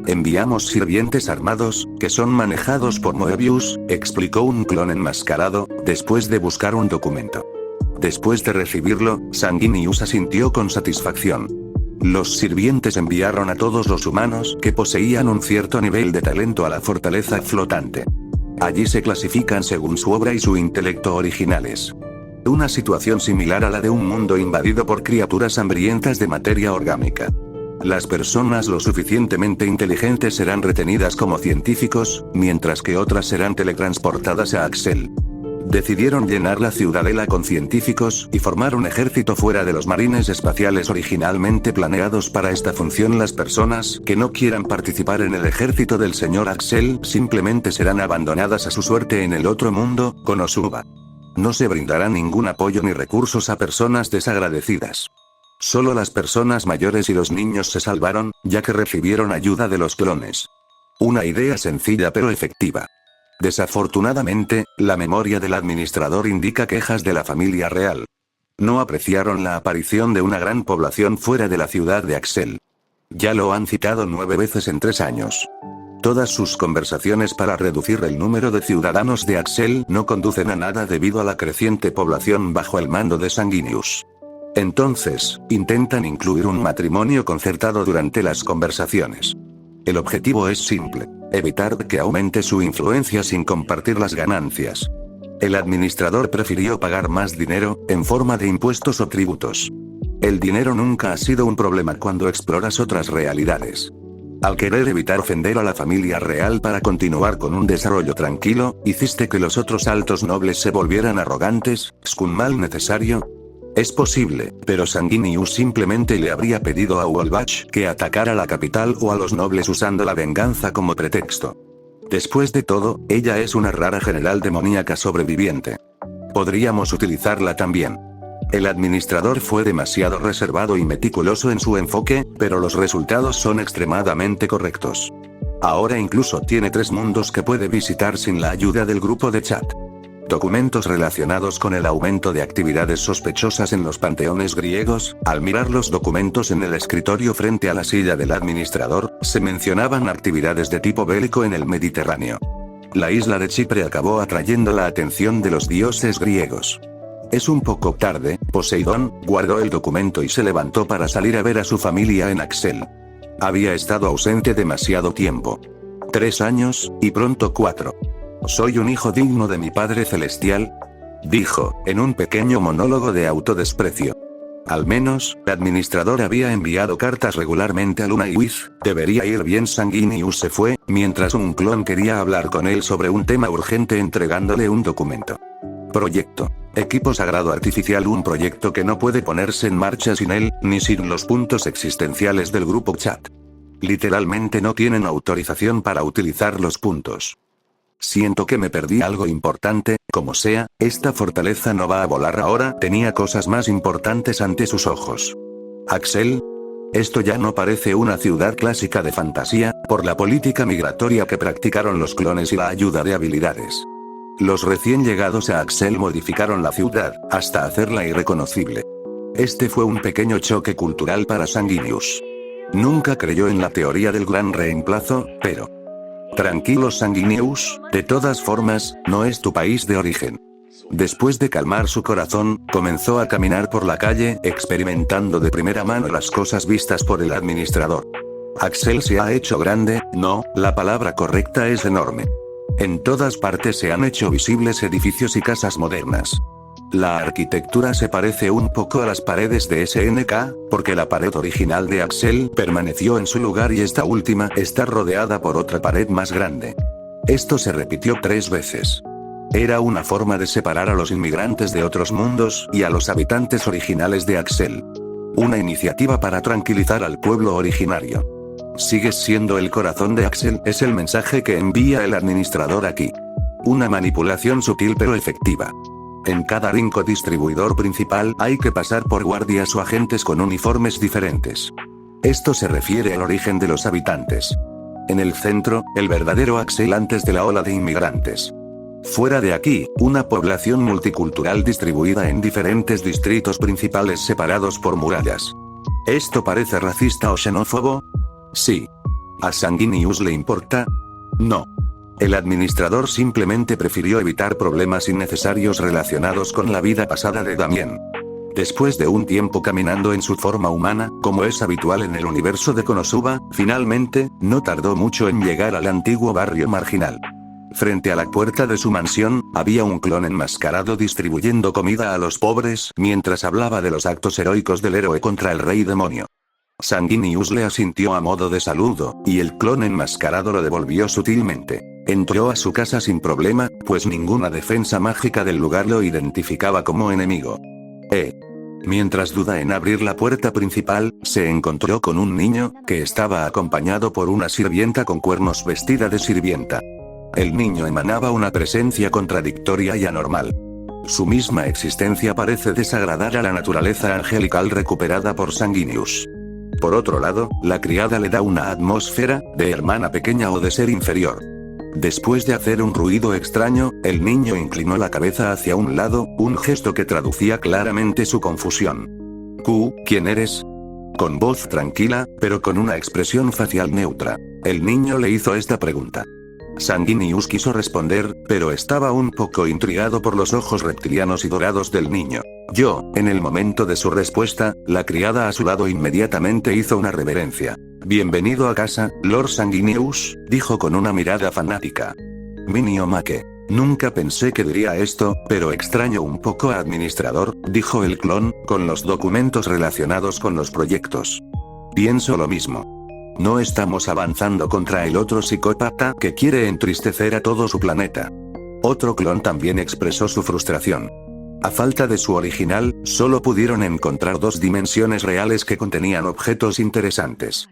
Speaker 1: Enviamos sirvientes armados, que son manejados por Moebius, explicó un clon enmascarado, después de buscar un documento. Después de recibirlo, Sanguinius asintió con satisfacción. Los sirvientes enviaron a todos los humanos que poseían un cierto nivel de talento a la fortaleza flotante. Allí se clasifican según su obra y su intelecto originales. Una situación similar a la de un mundo invadido por criaturas hambrientas de materia orgánica. Las personas lo suficientemente inteligentes serán retenidas como científicos, mientras que otras serán teletransportadas a Axel. Decidieron llenar la ciudadela con científicos y formar un ejército fuera de los marines espaciales originalmente planeados para esta función. Las personas que no quieran participar en el ejército del señor Axel simplemente serán abandonadas a su suerte en el otro mundo, con Osuba. No se brindará ningún apoyo ni recursos a personas desagradecidas. Solo las personas mayores y los niños se salvaron, ya que recibieron ayuda de los clones. Una idea sencilla pero efectiva. Desafortunadamente, la memoria del administrador indica quejas de la familia real. No apreciaron la aparición de una gran población fuera de la ciudad de Axel. Ya lo han citado 9 veces en 3 años. Todas sus conversaciones para reducir el número de ciudadanos de Axel no conducen a nada debido a la creciente población bajo el mando de Sanguinius. Entonces, intentan incluir un matrimonio concertado durante las conversaciones. El objetivo es simple: evitar que aumente su influencia sin compartir las ganancias. El administrador prefirió pagar más dinero, en forma de impuestos o tributos. El dinero nunca ha sido un problema cuando exploras otras realidades. Al querer evitar ofender a la familia real para continuar con un desarrollo tranquilo, hiciste que los otros altos nobles se volvieran arrogantes. ¿Es un mal necesario? Es posible, pero Sanguinius simplemente le habría pedido a Wolbach que atacara la capital o a los nobles usando la venganza como pretexto. Después de todo, ella es una rara general demoníaca sobreviviente. Podríamos utilizarla también. El administrador fue demasiado reservado y meticuloso en su enfoque, pero los resultados son extremadamente correctos. Ahora incluso tiene 3 mundos que puede visitar sin la ayuda del grupo de chat. Documentos relacionados con el aumento de actividades sospechosas en los panteones griegos. Al mirar los documentos en el escritorio frente a la silla del administrador, se mencionaban actividades de tipo bélico en el Mediterráneo. La isla de Chipre acabó atrayendo la atención de los dioses griegos. Es un poco tarde. Poseidón guardó el documento y se levantó para salir a ver a su familia en Axel. Había estado ausente demasiado tiempo. 3 años, y pronto 4. Soy un hijo digno de mi Padre Celestial, dijo, en un pequeño monólogo de autodesprecio. Al menos, el administrador había enviado cartas regularmente a Luna y Wiz. Debería ir bien. Sanguinius se fue, mientras un clon quería hablar con él sobre un tema urgente entregándole un documento. Proyecto. Equipo Sagrado Artificial, un proyecto que no puede ponerse en marcha sin él, ni sin los puntos existenciales del grupo chat. Literalmente no tienen autorización para utilizar los puntos. Siento que me perdí algo importante. Como sea, esta fortaleza no va a volar ahora. Tenía cosas más importantes ante sus ojos. Axel. Esto ya no parece una ciudad clásica de fantasía, por la política migratoria que practicaron los clones y la ayuda de habilidades. Los recién llegados a Axel modificaron la ciudad, hasta hacerla irreconocible. Este fue un pequeño choque cultural para Sanguinius. Nunca creyó en la teoría del gran reemplazo, pero... Tranquilo Sanguinius, de todas formas, no es tu país de origen. Después de calmar su corazón, comenzó a caminar por la calle, experimentando de primera mano las cosas vistas por el administrador. Axel se ha hecho grande. No, la palabra correcta es enorme. En todas partes se han hecho visibles edificios y casas modernas. La arquitectura se parece un poco a las paredes de SNK, porque la pared original de Axel permaneció en su lugar y esta última está rodeada por otra pared más grande. Esto se repitió 3 veces. Era una forma de separar a los inmigrantes de otros mundos y a los habitantes originales de Axel. Una iniciativa para tranquilizar al pueblo originario. Sigues siendo el corazón de Axel, es el mensaje que envía el administrador aquí. Una manipulación sutil pero efectiva. En cada rinco distribuidor principal hay que pasar por guardias o agentes con uniformes diferentes. Esto se refiere al origen de los habitantes. En el centro, el verdadero Axel antes de la ola de inmigrantes. Fuera de aquí, una población multicultural distribuida en diferentes distritos principales separados por murallas. ¿Esto parece racista o xenófobo? Sí. ¿A Sanguinius le importa? No. El administrador simplemente prefirió evitar problemas innecesarios relacionados con la vida pasada de Damien. Después de un tiempo caminando en su forma humana, como es habitual en el universo de Konosuba, finalmente, no tardó mucho en llegar al antiguo barrio marginal. Frente a la puerta de su mansión, había un clon enmascarado distribuyendo comida a los pobres mientras hablaba de los actos heroicos del héroe contra el rey demonio. Sanguinius le asintió a modo de saludo, y el clon enmascarado lo devolvió sutilmente. Entró a su casa sin problema, pues ninguna defensa mágica del lugar lo identificaba como enemigo. Mientras duda en abrir la puerta principal, se encontró con un niño, que estaba acompañado por una sirvienta con cuernos vestida de sirvienta. El niño emanaba una presencia contradictoria y anormal. Su misma existencia parece desagradar a la naturaleza angelical recuperada por Sanguinius. Por otro lado, la criada le da una atmósfera, de hermana pequeña o de ser inferior. Después de hacer un ruido extraño, el niño inclinó la cabeza hacia un lado, un gesto que traducía claramente su confusión. ¿Quién eres? Con voz tranquila, pero con una expresión facial neutra. El niño le hizo esta pregunta. Sanguinius quiso responder, pero estaba un poco intrigado por los ojos reptilianos y dorados del niño. En el momento de su respuesta, la criada a su lado inmediatamente hizo una reverencia. Bienvenido a casa, Lord Sanguinius, dijo con una mirada fanática. Minio Make. Nunca pensé que diría esto, pero extraño un poco a administrador, dijo el clon, con los documentos relacionados con los proyectos. Pienso lo mismo. No estamos avanzando contra el otro psicópata que quiere entristecer a todo su planeta. Otro clon también expresó su frustración. A falta de su original, solo pudieron encontrar dos dimensiones reales que contenían objetos interesantes.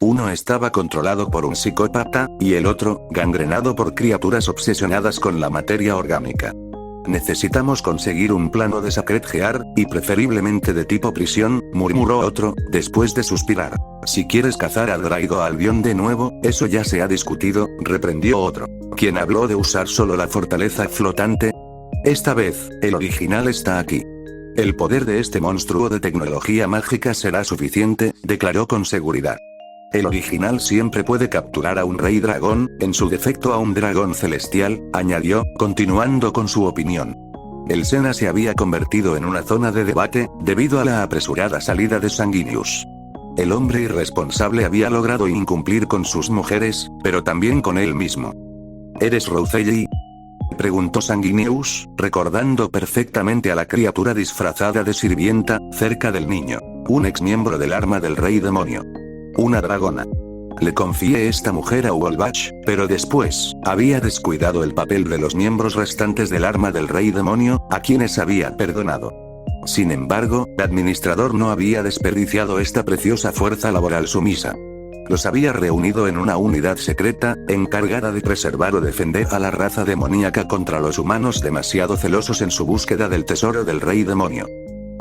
Speaker 1: Uno estaba controlado por un psicópata, y el otro, gangrenado por criaturas obsesionadas con la materia orgánica. Necesitamos conseguir un plano de Sacred Gear, y preferiblemente de tipo prisión, murmuró otro, después de suspirar. Si quieres cazar a Draigo Albion de nuevo, eso ya se ha discutido, reprendió otro. ¿Quién habló de usar solo la fortaleza flotante? Esta vez, el original está aquí. El poder de este monstruo de tecnología mágica será suficiente, declaró con seguridad. El original siempre puede capturar a un rey dragón, en su defecto a un dragón celestial, añadió, continuando con su opinión. El Sena se había convertido en una zona de debate, debido a la apresurada salida de Sanguinius. El hombre irresponsable había logrado incumplir con sus mujeres, pero también con él mismo. ¿Eres Rousey? Preguntó Sanguinius, recordando perfectamente a la criatura disfrazada de sirvienta, cerca del niño. Un ex miembro del arma del rey demonio. Una dragona. Le confié esta mujer a Wolbach, pero después, había descuidado el papel de los miembros restantes del arma del rey demonio, a quienes había perdonado. Sin embargo, el administrador no había desperdiciado esta preciosa fuerza laboral sumisa. Los había reunido en una unidad secreta, encargada de preservar o defender a la raza demoníaca contra los humanos demasiado celosos en su búsqueda del tesoro del rey demonio.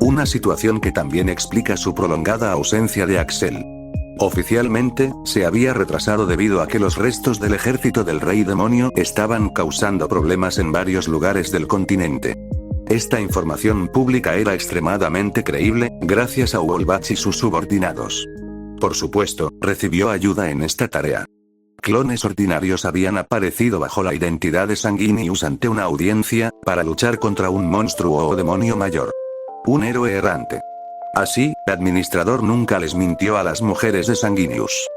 Speaker 1: Una situación que también explica su prolongada ausencia de Axel. Oficialmente, se había retrasado debido a que los restos del ejército del rey demonio estaban causando problemas en varios lugares del continente. Esta información pública era extremadamente creíble, gracias a Wolbach y sus subordinados. Por supuesto, recibió ayuda en esta tarea. Clones ordinarios habían aparecido bajo la identidad de Sanguinius ante una audiencia, para luchar contra un monstruo o demonio mayor. Un héroe errante. Así, el administrador nunca les mintió a las mujeres de Sanguinius.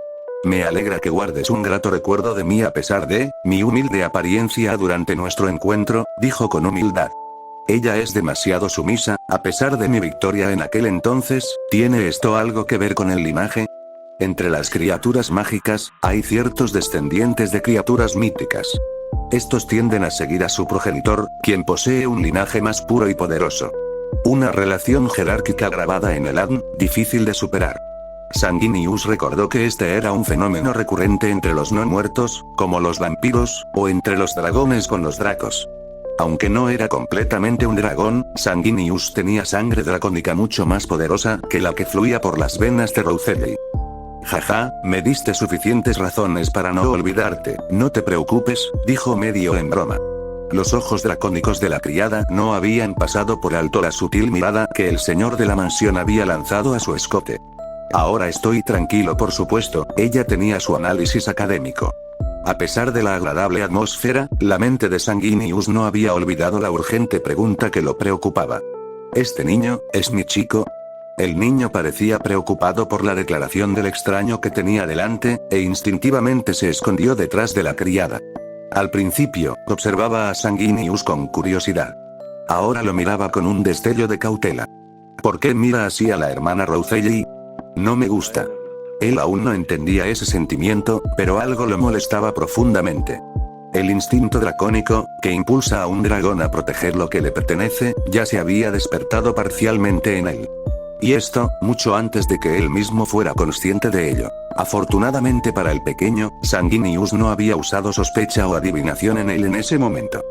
Speaker 1: Me alegra que guardes un grato recuerdo de mí a pesar de mi humilde apariencia durante nuestro encuentro, dijo con humildad. Ella es demasiado sumisa, a pesar de mi victoria en aquel entonces. ¿Tiene esto algo que ver con el linaje? Entre las criaturas mágicas, hay ciertos descendientes de criaturas míticas. Estos tienden a seguir a su progenitor, quien posee un linaje más puro y poderoso. Una relación jerárquica grabada en el ADN, difícil de superar. Sanguinius recordó que este era un fenómeno recurrente entre los no muertos, como los vampiros, o entre los dragones con los dracos. Aunque no era completamente un dragón, Sanguinius tenía sangre dracónica mucho más poderosa que la que fluía por las venas de Rousey. Jaja, me diste suficientes razones para no olvidarte, no te preocupes, dijo medio en broma. Los ojos dracónicos de la criada no habían pasado por alto la sutil mirada que el señor de la mansión había lanzado a su escote. Ahora estoy tranquilo, por supuesto, ella tenía su análisis académico. A pesar de la agradable atmósfera, la mente de Sanguinius no había olvidado la urgente pregunta que lo preocupaba. ¿Este niño, es mi chico? El niño parecía preocupado por la declaración del extraño que tenía delante, e instintivamente se escondió detrás de la criada. Al principio, observaba a Sanguinius con curiosidad. Ahora lo miraba con un destello de cautela. ¿Por qué mira así a la hermana Roselli? No me gusta. Él aún no entendía ese sentimiento, pero algo lo molestaba profundamente. El instinto dracónico, que impulsa a un dragón a proteger lo que le pertenece, ya se había despertado parcialmente en él. Y esto, mucho antes de que él mismo fuera consciente de ello. Afortunadamente para el pequeño, Sanguinius no había usado sospecha o adivinación en él en ese momento.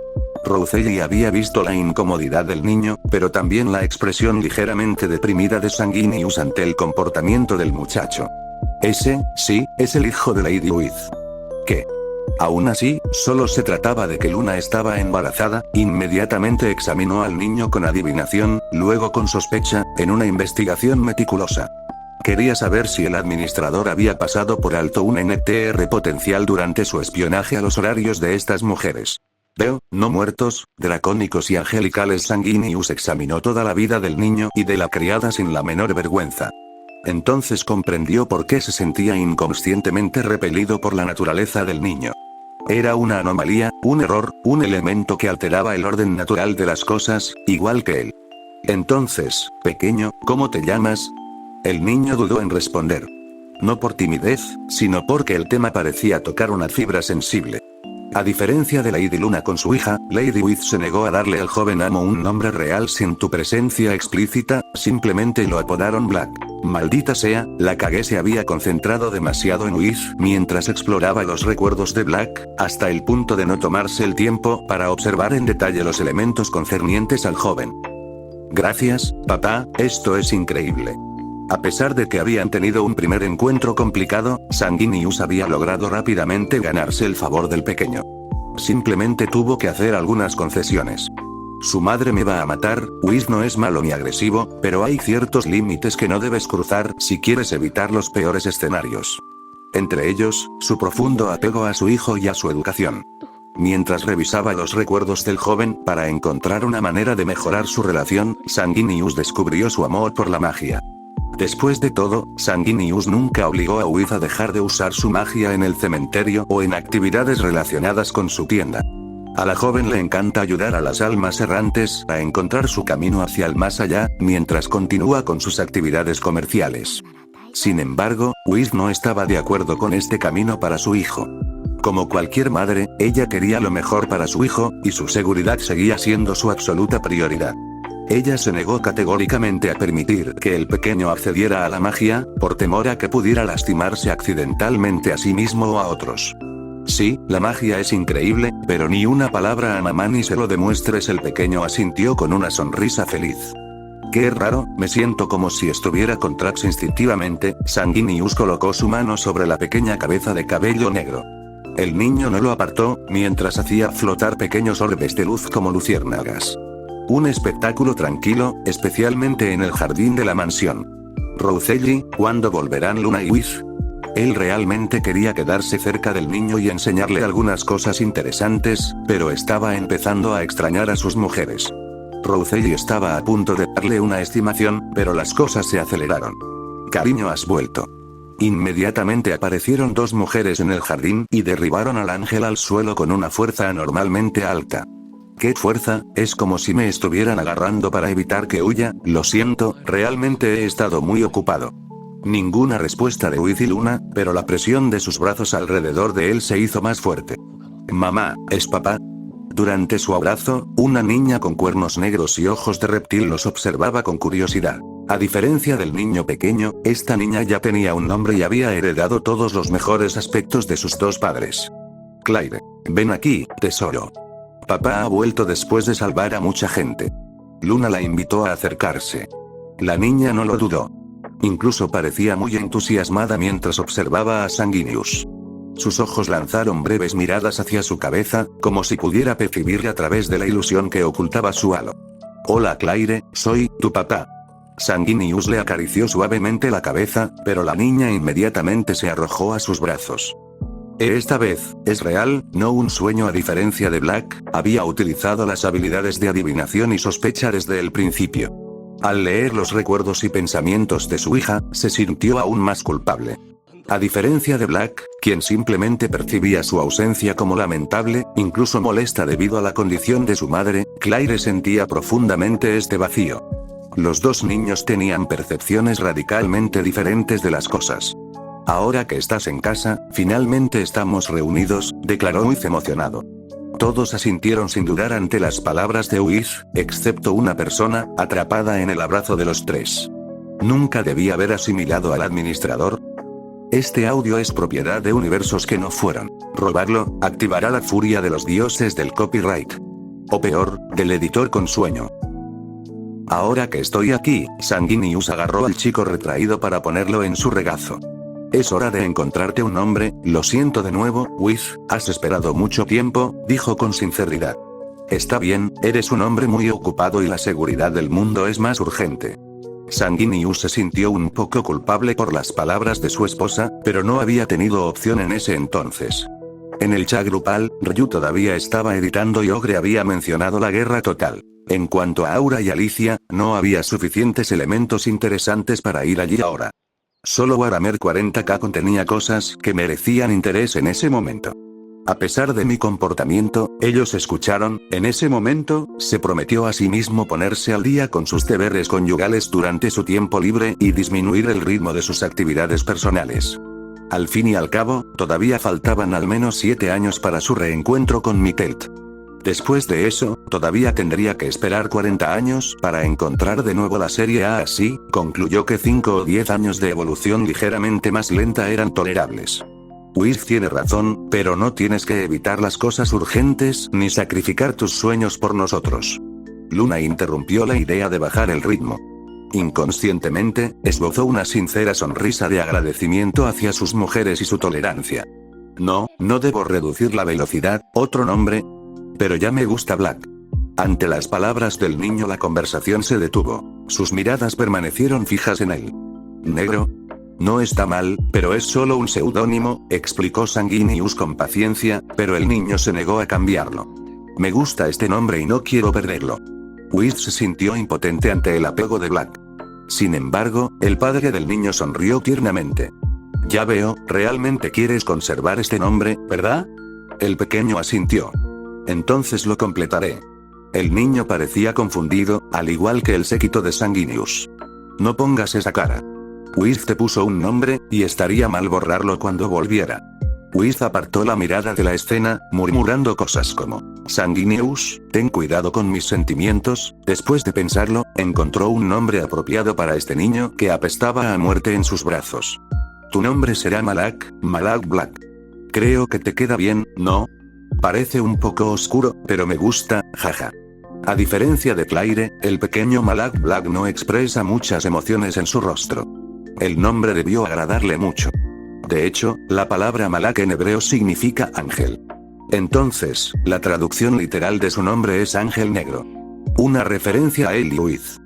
Speaker 1: Roselli había visto la incomodidad del niño, pero también la expresión ligeramente deprimida de Sanguinius ante el comportamiento del muchacho. Ese, sí, es el hijo de Lady With. ¿Qué? Aún así, solo se trataba de que Luna estaba embarazada. Inmediatamente examinó al niño con adivinación, luego con sospecha, en una investigación meticulosa. Quería saber si el administrador había pasado por alto un NTR potencial durante su espionaje a los horarios de estas mujeres. Veo, no muertos, dracónicos y angelicales. Sanguinius examinó toda la vida del niño y de la criada sin la menor vergüenza. Entonces comprendió por qué se sentía inconscientemente repelido por la naturaleza del niño. Era una anomalía, un error, un elemento que alteraba el orden natural de las cosas, igual que él. Entonces, pequeño, ¿cómo te llamas? El niño dudó en responder. No por timidez, sino porque el tema parecía tocar una fibra sensible. A diferencia de Lady Luna con su hija, Lady With se negó a darle al joven amo un nombre real sin tu presencia explícita, simplemente lo apodaron Black. Maldita sea, la cagué. Se había concentrado demasiado en With mientras exploraba los recuerdos de Black, hasta el punto de no tomarse el tiempo para observar en detalle los elementos concernientes al joven. Gracias, papá, esto es increíble. A pesar de que habían tenido un primer encuentro complicado, Sanguinius había logrado rápidamente ganarse el favor del pequeño. Simplemente tuvo que hacer algunas concesiones. Su madre me va a matar. Whis no es malo ni agresivo, pero hay ciertos límites que no debes cruzar si quieres evitar los peores escenarios. Entre ellos, su profundo apego a su hijo y a su educación. Mientras revisaba los recuerdos del joven para encontrar una manera de mejorar su relación, Sanguinius descubrió su amor por la magia. Después de todo, Sanguinius nunca obligó a With a dejar de usar su magia en el cementerio o en actividades relacionadas con su tienda. A la joven le encanta ayudar a las almas errantes a encontrar su camino hacia el más allá, mientras continúa con sus actividades comerciales. Sin embargo, With no estaba de acuerdo con este camino para su hijo. Como cualquier madre, ella quería lo mejor para su hijo, y su seguridad seguía siendo su absoluta prioridad. Ella se negó categóricamente a permitir que el pequeño accediera a la magia, por temor a que pudiera lastimarse accidentalmente a sí mismo o a otros. Sí, la magia es increíble, pero ni una palabra a mamá ni se lo demuestres. El pequeño asintió con una sonrisa feliz. Qué raro, me siento como si estuviera con Trax. Instintivamente, Sanguinius colocó su mano sobre la pequeña cabeza de cabello negro. El niño no lo apartó, mientras hacía flotar pequeños orbes de luz como luciérnagas. Un espectáculo tranquilo, especialmente en el jardín de la mansión. Roselli, ¿cuándo volverán Luna y With? Él realmente quería quedarse cerca del niño y enseñarle algunas cosas interesantes, pero estaba empezando a extrañar a sus mujeres. Roselli estaba a punto de darle una estimación, pero las cosas se aceleraron. Cariño, has vuelto. Inmediatamente aparecieron dos mujeres en el jardín y derribaron al ángel al suelo con una fuerza anormalmente alta. ¿Qué fuerza? Es como si me estuvieran agarrando para evitar que huya. Lo siento, realmente he estado muy ocupado. Ninguna respuesta de With y Luna, pero la presión de sus brazos alrededor de él se hizo más fuerte. Mamá, ¿es papá? Durante su abrazo, una niña con cuernos negros y ojos de reptil los observaba con curiosidad. A diferencia del niño pequeño, esta niña ya tenía un nombre y había heredado todos los mejores aspectos de sus dos padres. Claire, ven aquí, tesoro. Papá ha vuelto después de salvar a mucha gente. Luna la invitó a acercarse. La niña no lo dudó. Incluso parecía muy entusiasmada mientras observaba a Sanguinius. Sus ojos lanzaron breves miradas hacia su cabeza, como si pudiera percibirle a través de la ilusión que ocultaba su halo. Hola Claire, soy tu papá. Sanguinius le acarició suavemente la cabeza, pero la niña inmediatamente se arrojó a sus brazos. Esta vez, es real, no un sueño. A diferencia de Black, había utilizado las habilidades de adivinación y sospecha desde el principio. Al leer los recuerdos y pensamientos de su hija, se sintió aún más culpable. A diferencia de Black, quien simplemente percibía su ausencia como lamentable, incluso molesta debido a la condición de su madre, Claire sentía profundamente este vacío. Los dos niños tenían percepciones radicalmente diferentes de las cosas. Ahora que estás en casa, finalmente estamos reunidos, declaró Wiz emocionado. Todos asintieron sin dudar ante las palabras de Wiz, excepto una persona, atrapada en el abrazo de los tres. ¿Nunca debía haber asimilado al administrador? Este audio es propiedad de Universos que no fueron. Robarlo, activará la furia de los dioses del copyright. O peor, del editor con sueño. Ahora que estoy aquí, Sanguinius agarró al chico retraído para ponerlo en su regazo. Es hora de encontrarte un hombre, lo siento de nuevo, Wiz, has esperado mucho tiempo, dijo con sinceridad. Está bien, eres un hombre muy ocupado y la seguridad del mundo es más urgente. Sanguinius se sintió un poco culpable por las palabras de su esposa, pero no había tenido opción en ese entonces. En el chat grupal, Ryu todavía estaba editando y Ogre había mencionado la guerra total. En cuanto a Aura y Alicia, no había suficientes elementos interesantes para ir allí ahora. Solo Warhammer 40K contenía cosas que merecían interés en ese momento. A pesar de mi comportamiento, ellos escucharon. En ese momento, se prometió a sí mismo ponerse al día con sus deberes conyugales durante su tiempo libre y disminuir el ritmo de sus actividades personales. Al fin y al cabo, todavía faltaban al menos 7 años para su reencuentro con Mikelt. Después de eso, todavía tendría que esperar 40 años para encontrar de nuevo la serie A. Así, concluyó que 5 o 10 años de evolución ligeramente más lenta eran tolerables. Wiz tiene razón, pero no tienes que evitar las cosas urgentes ni sacrificar tus sueños por nosotros. Luna interrumpió la idea de bajar el ritmo. Inconscientemente, esbozó una sincera sonrisa de agradecimiento hacia sus mujeres y su tolerancia. No debo reducir la velocidad, otro nombre. Pero ya me gusta Black. Ante las palabras del niño la conversación se detuvo. Sus miradas permanecieron fijas en él. ¿Negro? No está mal, pero es solo un seudónimo, explicó Sanguinius con paciencia, pero el niño se negó a cambiarlo. Me gusta este nombre y no quiero perderlo. Wiz se sintió impotente ante el apego de Black. Sin embargo, el padre del niño sonrió tiernamente. Ya veo, realmente quieres conservar este nombre, ¿verdad? El pequeño asintió. Entonces lo completaré. El niño parecía confundido, al igual que el séquito de Sanguinius. No pongas esa cara. Wiz te puso un nombre, y estaría mal borrarlo cuando volviera. Wiz apartó la mirada de la escena, murmurando cosas como: Sanguinius, ten cuidado con mis sentimientos. Después de pensarlo, encontró un nombre apropiado para este niño que apestaba a muerte en sus brazos. Tu nombre será Malak Black. Creo que te queda bien, ¿no? Parece un poco oscuro, pero me gusta, jaja. A diferencia de Claire, el pequeño Malak Black no expresa muchas emociones en su rostro. El nombre debió agradarle mucho. De hecho, la palabra Malak en hebreo significa ángel. Entonces, la traducción literal de su nombre es ángel negro. Una referencia a él y Wiz.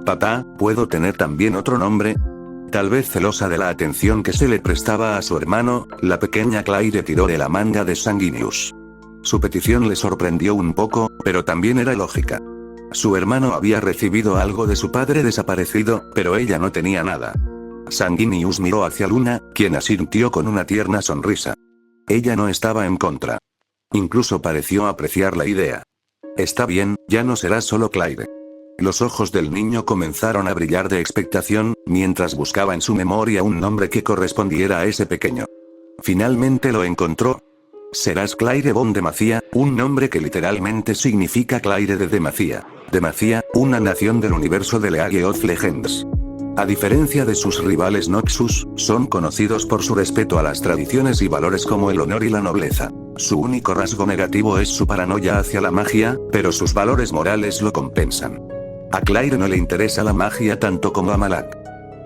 Speaker 1: Papá, ¿puedo tener también otro nombre? Tal vez celosa de la atención que se le prestaba a su hermano, la pequeña Claire tiró de la manga de Sanguinius. Su petición le sorprendió un poco, pero también era lógica. Su hermano había recibido algo de su padre desaparecido, pero ella no tenía nada. Sanguinius miró hacia Luna, quien asintió con una tierna sonrisa. Ella no estaba en contra. Incluso pareció apreciar la idea. Está bien, ya no será solo Claire. Los ojos del niño comenzaron a brillar de expectación, mientras buscaba en su memoria un nombre que correspondiera a ese pequeño. Finalmente lo encontró. Serás Claire von Demacia, un nombre que literalmente significa Claire de Demacia. Demacia, una nación del universo de League of Legends. A diferencia de sus rivales Noxus, son conocidos por su respeto a las tradiciones y valores como el honor y la nobleza. Su único rasgo negativo es su paranoia hacia la magia, pero sus valores morales lo compensan. A Claire no le interesa la magia tanto como a Malak.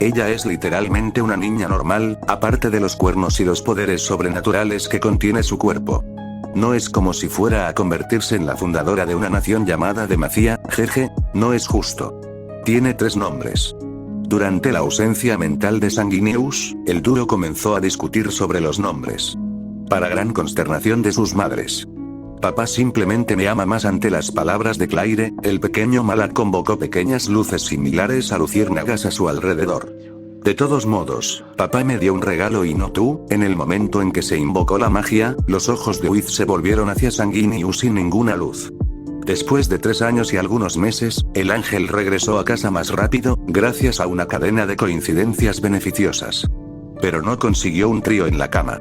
Speaker 1: Ella es literalmente una niña normal, aparte de los cuernos y los poderes sobrenaturales que contiene su cuerpo. No es como si fuera a convertirse en la fundadora de una nación llamada Demacia, jeje, no es justo. Tiene 3 nombres. Durante la ausencia mental de Sanguinius, el dúo comenzó a discutir sobre los nombres. Para gran consternación de sus madres. Papá simplemente me ama más. Ante las palabras de Claire, el pequeño Malak convocó pequeñas luces similares a luciérnagas a su alrededor. De todos modos, papá me dio un regalo y no tú. En el momento en que se invocó la magia, los ojos de Wiz se volvieron hacia Sanguinius sin ninguna luz. Después de 3 años y algunos meses, el ángel regresó a casa más rápido, gracias a una cadena de coincidencias beneficiosas. Pero no consiguió un trío en la cama.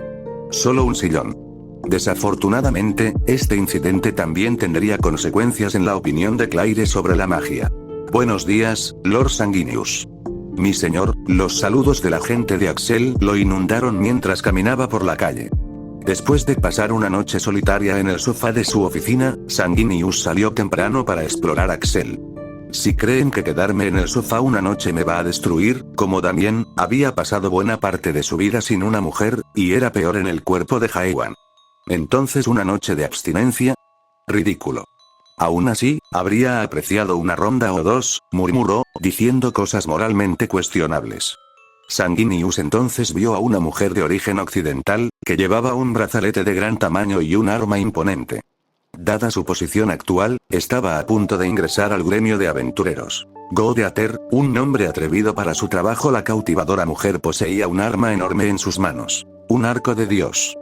Speaker 1: Solo un sillón. Desafortunadamente, este incidente también tendría consecuencias en la opinión de Claire sobre la magia. Buenos días, Lord Sanguinius. Mi señor, los saludos de la gente de Axel lo inundaron mientras caminaba por la calle. Después de pasar una noche solitaria en el sofá de su oficina, Sanguinius salió temprano para explorar Axel. Si creen que quedarme en el sofá una noche me va a destruir, como Damien, había pasado buena parte de su vida sin una mujer, y era peor en el cuerpo de Haiwan. Entonces una noche de abstinencia. Ridículo. Aún así, habría apreciado una ronda o 2, murmuró, diciendo cosas moralmente cuestionables. Sanguinius entonces vio a una mujer de origen occidental, que llevaba un brazalete de gran tamaño y un arma imponente. Dada su posición actual, estaba a punto de ingresar al gremio de aventureros. Godeater, un nombre atrevido para su trabajo. La cautivadora mujer poseía un arma enorme en sus manos. Un arco de Dios.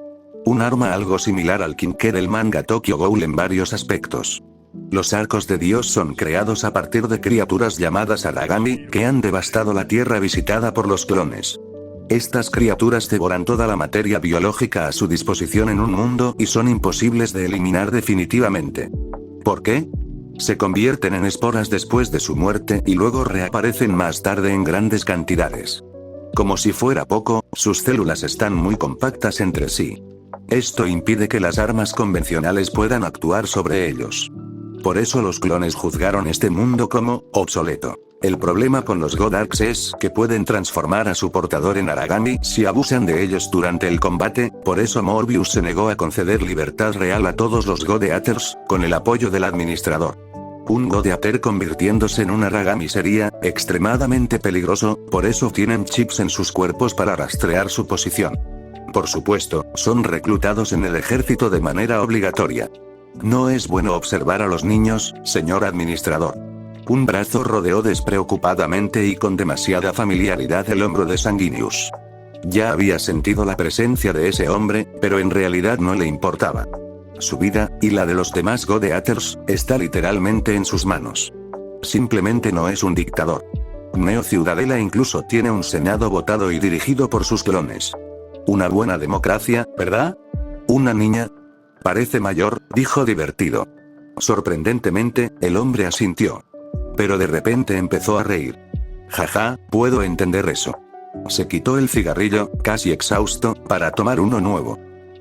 Speaker 1: Un arma algo similar al Kinker del manga Tokyo Ghoul en varios aspectos. Los arcos de Dios son creados a partir de criaturas llamadas Aragami, que han devastado la tierra visitada por los clones. Estas criaturas devoran toda la materia biológica a su disposición en un mundo y son imposibles de eliminar definitivamente. ¿Por qué? Se convierten en esporas después de su muerte y luego reaparecen más tarde en grandes cantidades. Como si fuera poco, sus células están muy compactas entre sí. Esto impide que las armas convencionales puedan actuar sobre ellos. Por eso los clones juzgaron este mundo como obsoleto. El problema con los Godarks es que pueden transformar a su portador en Aragami si abusan de ellos durante el combate, por eso Morbius se negó a conceder libertad real a todos los Godeaters, con el apoyo del administrador. Un Godeater convirtiéndose en un Aragami sería extremadamente peligroso, por eso tienen chips en sus cuerpos para rastrear su posición. Por supuesto, son reclutados en el ejército de manera obligatoria. No es bueno observar a los niños, señor administrador. Un brazo rodeó despreocupadamente y con demasiada familiaridad el hombro de Sanguinius. Ya había sentido la presencia de ese hombre, pero en realidad no le importaba. Su vida, y la de los demás Godeaters, está literalmente en sus manos. Simplemente no es un dictador. Neo Ciudadela incluso tiene un senado votado y dirigido por sus clones. Una buena democracia, ¿verdad? Una niña. Parece mayor, dijo divertido. Sorprendentemente, el hombre asintió. Pero de repente empezó a reír. Jaja, puedo entender eso. Se quitó el cigarrillo, casi exhausto, para tomar uno nuevo.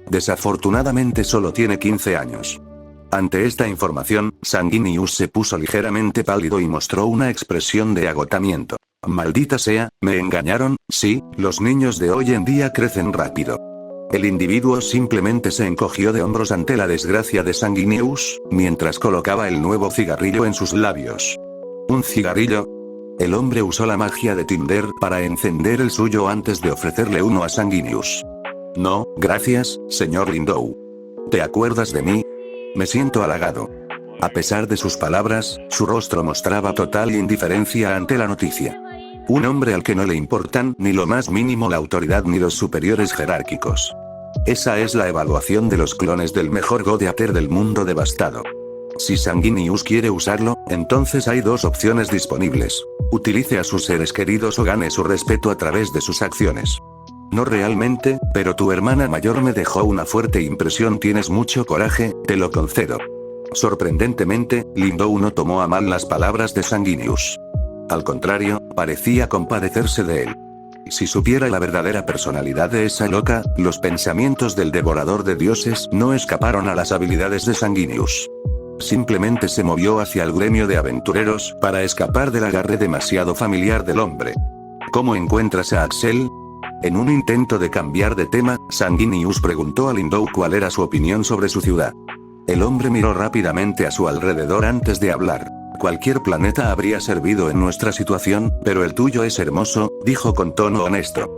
Speaker 1: Desafortunadamente solo tiene 15 años. Ante esta información, Sanguinius se puso ligeramente pálido y mostró una expresión de agotamiento. Maldita sea, me engañaron, sí, los niños de hoy en día crecen rápido. El individuo simplemente se encogió de hombros ante la desgracia de Sanguinius, mientras colocaba el nuevo cigarrillo en sus labios. ¿Un cigarrillo? El hombre usó la magia de Tinder para encender el suyo antes de ofrecerle uno a Sanguinius. No, gracias, señor Lindow. ¿Te acuerdas de mí? Me siento halagado. A pesar de sus palabras, su rostro mostraba total indiferencia ante la noticia. Un hombre al que no le importan ni lo más mínimo la autoridad ni los superiores jerárquicos. Esa es la evaluación de los clones del mejor Godeater del mundo devastado. Si Sanguinius quiere usarlo, entonces hay 2 opciones disponibles. Utilice a sus seres queridos o gane su respeto a través de sus acciones. No realmente, pero tu hermana mayor me dejó una fuerte impresión. Tienes mucho coraje, te lo concedo. Sorprendentemente, Lindow no tomó a mal las palabras de Sanguinius. Al contrario, parecía compadecerse de él. Si supiera la verdadera personalidad de esa loca, los pensamientos del devorador de dioses no escaparon a las habilidades de Sanguinius. Simplemente se movió hacia el gremio de aventureros para escapar del agarre demasiado familiar del hombre. ¿Cómo encuentras a Axel? En un intento de cambiar de tema, Sanguinius preguntó a Lindou cuál era su opinión sobre su ciudad. El hombre miró rápidamente a su alrededor antes de hablar. Cualquier planeta habría servido en nuestra situación, pero el tuyo es hermoso, dijo con tono honesto.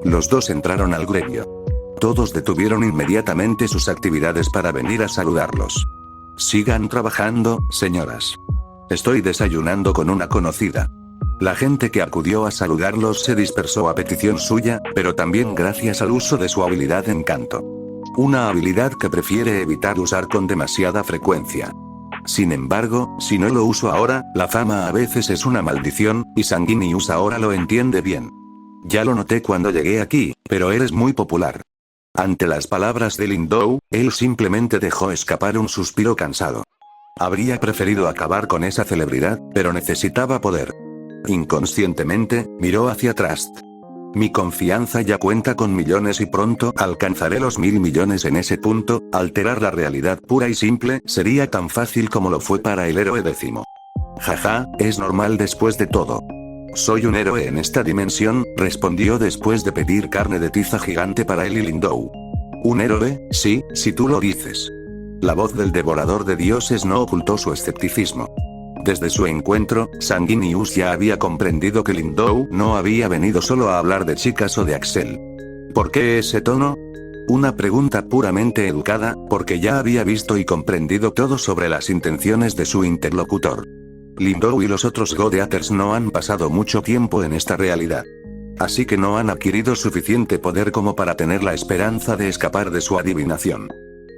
Speaker 1: Los dos entraron al gremio. Todos detuvieron inmediatamente sus actividades para venir a saludarlos. Sigan trabajando, señoras. Estoy desayunando con una conocida. La gente que acudió a saludarlos se dispersó a petición suya, pero también gracias al uso de su habilidad encanto. Una habilidad que prefiere evitar usar con demasiada frecuencia. Sin embargo, si no lo uso ahora, la fama a veces es una maldición, y Sanguinius ahora lo entiende bien. Ya lo noté cuando llegué aquí, pero eres muy popular. Ante las palabras de Lindou, él simplemente dejó escapar un suspiro cansado. Habría preferido acabar con esa celebridad, pero necesitaba poder. Inconscientemente, miró hacia Trust. Mi confianza ya cuenta con millones y pronto alcanzaré los 1000 millones en ese punto. Alterar la realidad pura y simple sería tan fácil como lo fue para el héroe décimo. Jaja, es normal después de todo. Soy un héroe en esta dimensión, respondió después de pedir carne de tiza gigante para él y Lindou. Un héroe, sí, si tú lo dices. La voz del devorador de dioses no ocultó su escepticismo. Desde su encuentro, Sanguinius ya había comprendido que Lindou no había venido solo a hablar de chicas o de Axel. ¿Por qué ese tono? Una pregunta puramente educada, porque ya había visto y comprendido todo sobre las intenciones de su interlocutor. Lindou y los otros Godeaters no han pasado mucho tiempo en esta realidad. Así que no han adquirido suficiente poder como para tener la esperanza de escapar de su adivinación.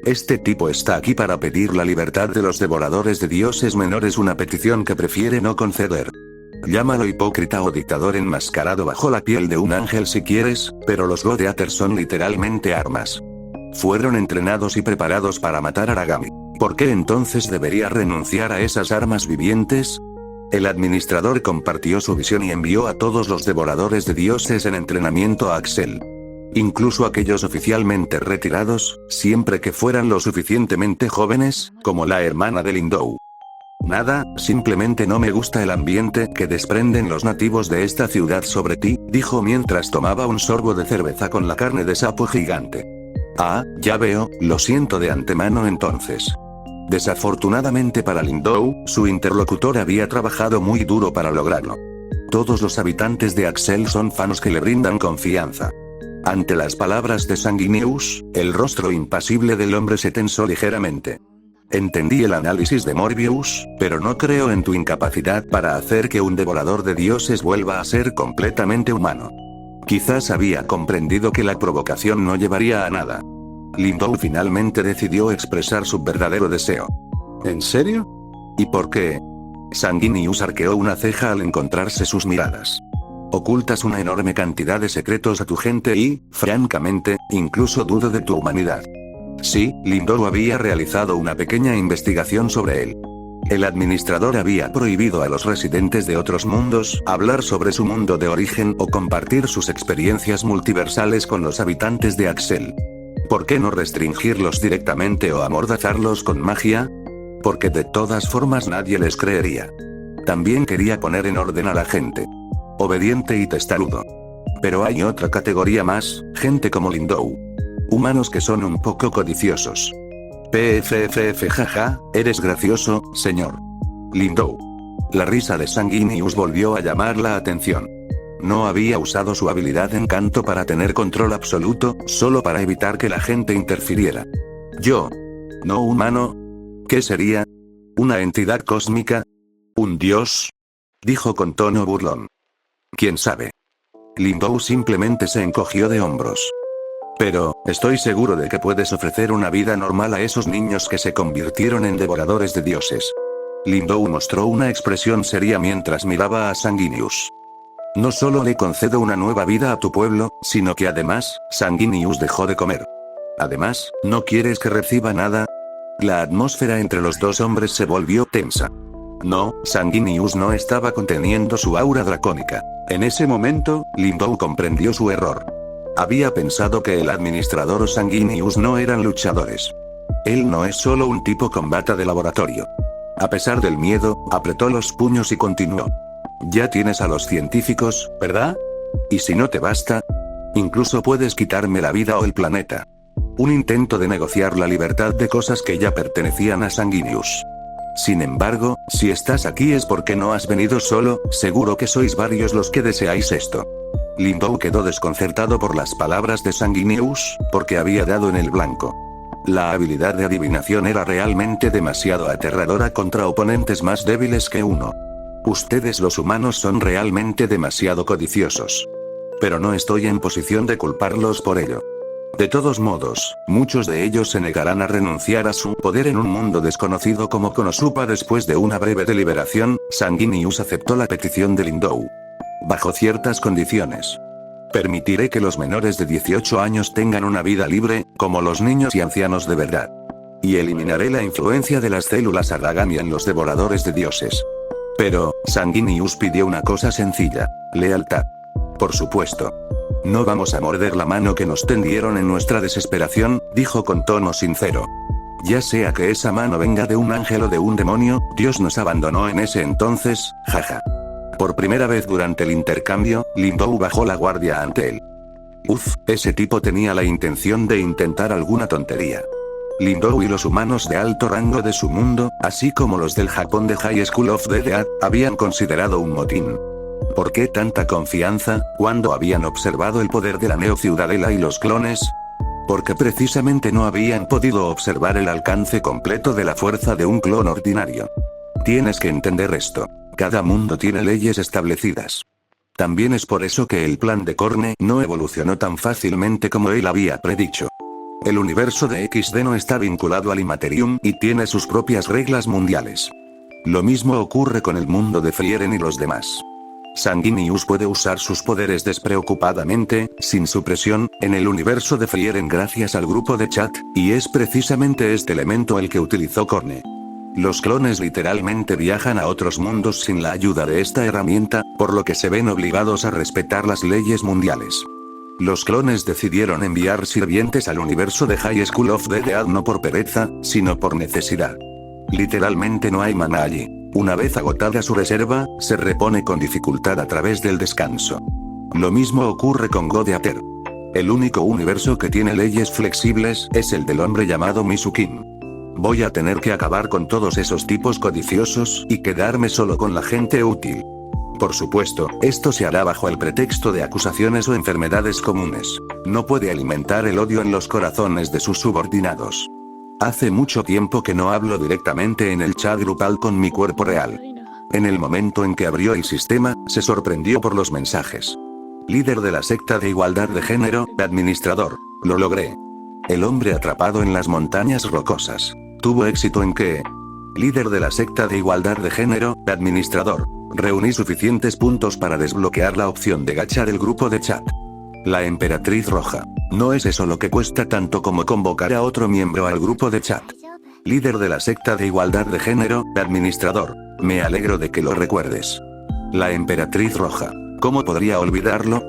Speaker 1: Este tipo está aquí para pedir la libertad de los devoradores de dioses menores, una petición que prefiere no conceder. Llámalo hipócrita o dictador enmascarado bajo la piel de un ángel si quieres, pero los Godeaters son literalmente armas. Fueron entrenados y preparados para matar a Aragami. ¿Por qué entonces debería renunciar a esas armas vivientes? El administrador compartió su visión y envió a todos los devoradores de dioses en entrenamiento a Axel. Incluso aquellos oficialmente retirados, siempre que fueran lo suficientemente jóvenes, como la hermana de Lindou. Nada, simplemente no me gusta el ambiente que desprenden los nativos de esta ciudad sobre ti, dijo mientras tomaba un sorbo de cerveza con la carne de sapo gigante. Ah, ya veo, lo siento de antemano entonces. Desafortunadamente para Lindou, su interlocutor había trabajado muy duro para lograrlo. Todos los habitantes de Axel son fans que le brindan confianza. Ante las palabras de Sanguinius, el rostro impasible del hombre se tensó ligeramente. Entendí el análisis de Morbius, pero no creo en tu incapacidad para hacer que un devorador de dioses vuelva a ser completamente humano. Quizás había comprendido que la provocación no llevaría a nada. Lindou finalmente decidió expresar su verdadero deseo. ¿En serio? ¿Y por qué? Sanguinius arqueó una ceja al encontrarse sus miradas. Ocultas una enorme cantidad de secretos a tu gente y, francamente, incluso dudo de tu humanidad. Sí, Lindou había realizado una pequeña investigación sobre él. El administrador había prohibido a los residentes de otros mundos hablar sobre su mundo de origen o compartir sus experiencias multiversales con los habitantes de Axel. ¿Por qué no restringirlos directamente o amordazarlos con magia? Porque de todas formas nadie les creería. También quería poner en orden a la gente. Obediente y testarudo. Pero hay otra categoría más, gente como Lindou. Humanos que son un poco codiciosos. PFFF jaja, eres gracioso, señor. Lindou. La risa de Sanguinius volvió a llamar la atención. No había usado su habilidad encanto para tener control absoluto, solo para evitar que la gente interfiriera. Yo. ¿No humano? ¿Qué sería? ¿Una entidad cósmica? ¿Un dios? Dijo con tono burlón. ¿Quién sabe? Lindou simplemente se encogió de hombros. Pero, estoy seguro de que puedes ofrecer una vida normal a esos niños que se convirtieron en devoradores de dioses. Lindou mostró una expresión seria mientras miraba a Sanguinius. No solo le concedo una nueva vida a tu pueblo, sino que además, Sanguinius dejó de comer. Además, ¿no quieres que reciba nada? La atmósfera entre los dos hombres se volvió tensa. No, Sanguinius no estaba conteniendo su aura dracónica. En ese momento, Lindou comprendió su error. Había pensado que el administrador o Sanguinius no eran luchadores. Él no es solo un tipo con bata de laboratorio. A pesar del miedo, apretó los puños y continuó. Ya tienes a los científicos, ¿verdad? ¿Y si no te basta? Incluso puedes quitarme la vida o el planeta. Un intento de negociar la libertad de cosas que ya pertenecían a Sanguinius. Sin embargo, si estás aquí es porque no has venido solo, seguro que sois varios los que deseáis esto. Lindou quedó desconcertado por las palabras de Sanguinius, porque había dado en el blanco. La habilidad de adivinación era realmente demasiado aterradora contra oponentes más débiles que uno. Ustedes los humanos son realmente demasiado codiciosos. Pero no estoy en posición de culparlos por ello. De todos modos, muchos de ellos se negarán a renunciar a su poder en un mundo desconocido como Konosuba. Después de una breve deliberación, Sanguinius aceptó la petición de Lindou. Bajo ciertas condiciones. Permitiré que los menores de 18 años tengan una vida libre, como los niños y ancianos de verdad. Y eliminaré la influencia de las células Aragami en los devoradores de dioses. Pero, Sanguinius pidió una cosa sencilla: lealtad. Por supuesto. No vamos a morder la mano que nos tendieron en nuestra desesperación, dijo con tono sincero. Ya sea que esa mano venga de un ángel o de un demonio, Dios nos abandonó en ese entonces, jaja. Por primera vez durante el intercambio, Lindou bajó la guardia ante él. Uf, ese tipo tenía la intención de intentar alguna tontería. Lindou y los humanos de alto rango de su mundo, así como los del Japón de High School of the Dead, habían considerado un motín. ¿Por qué tanta confianza, cuando habían observado el poder de la Neo Ciudadela y los clones? Porque precisamente no habían podido observar el alcance completo de la fuerza de un clon ordinario. Tienes que entender esto. Cada mundo tiene leyes establecidas. También es por eso que el plan de Korne no evolucionó tan fácilmente como él había predicho. El universo de XD no está vinculado al Immaterium y tiene sus propias reglas mundiales. Lo mismo ocurre con el mundo de Frieren y los demás. Sanguinius puede usar sus poderes despreocupadamente, sin supresión, en el universo de Frieren gracias al grupo de chat, y es precisamente este elemento el que utilizó Korne. Los clones literalmente viajan a otros mundos sin la ayuda de esta herramienta, por lo que se ven obligados a respetar las leyes mundiales. Los clones decidieron enviar sirvientes al universo de High School of the Dead no por pereza, sino por necesidad. Literalmente no hay maná allí. Una vez agotada su reserva, se repone con dificultad a través del descanso. Lo mismo ocurre con Godeater. El único universo que tiene leyes flexibles es el del hombre llamado Misukin. Voy a tener que acabar con todos esos tipos codiciosos y quedarme solo con la gente útil. Por supuesto, esto se hará bajo el pretexto de acusaciones o enfermedades comunes. No puede alimentar el odio en los corazones de sus subordinados. Hace mucho tiempo que no hablo directamente en el chat grupal con mi cuerpo real. En el momento en que abrió el sistema, se sorprendió por los mensajes. Líder de la secta de igualdad de género, administrador. Lo logré. El hombre atrapado en las montañas rocosas. Tuvo éxito en qué? Líder de la secta de igualdad de género, administrador. Reuní suficientes puntos para desbloquear la opción de gacha del grupo de chat. La emperatriz roja. No es eso lo que cuesta tanto como convocar a otro miembro al grupo de chat. Líder de la secta de igualdad de género, administrador. Me alegro de que lo recuerdes. La emperatriz roja. ¿Cómo podría olvidarlo?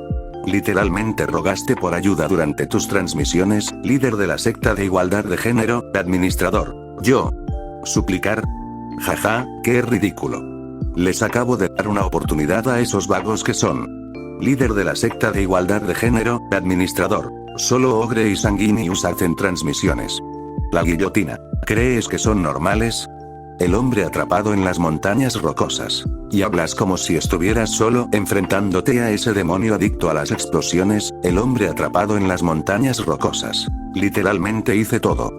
Speaker 1: Literalmente rogaste por ayuda durante tus transmisiones, líder de la secta de igualdad de género, administrador. Yo. ¿Suplicar? Jaja, qué ridículo. Les acabo de dar una oportunidad a esos vagos que son. Líder de la secta de igualdad de género, administrador. Solo Ogre y Sanguinius hacen transmisiones. La guillotina. ¿Crees que son normales? El hombre atrapado en las montañas rocosas. Y hablas como si estuvieras solo enfrentándote a ese demonio adicto a las explosiones, el hombre atrapado en las montañas rocosas. Literalmente hice todo.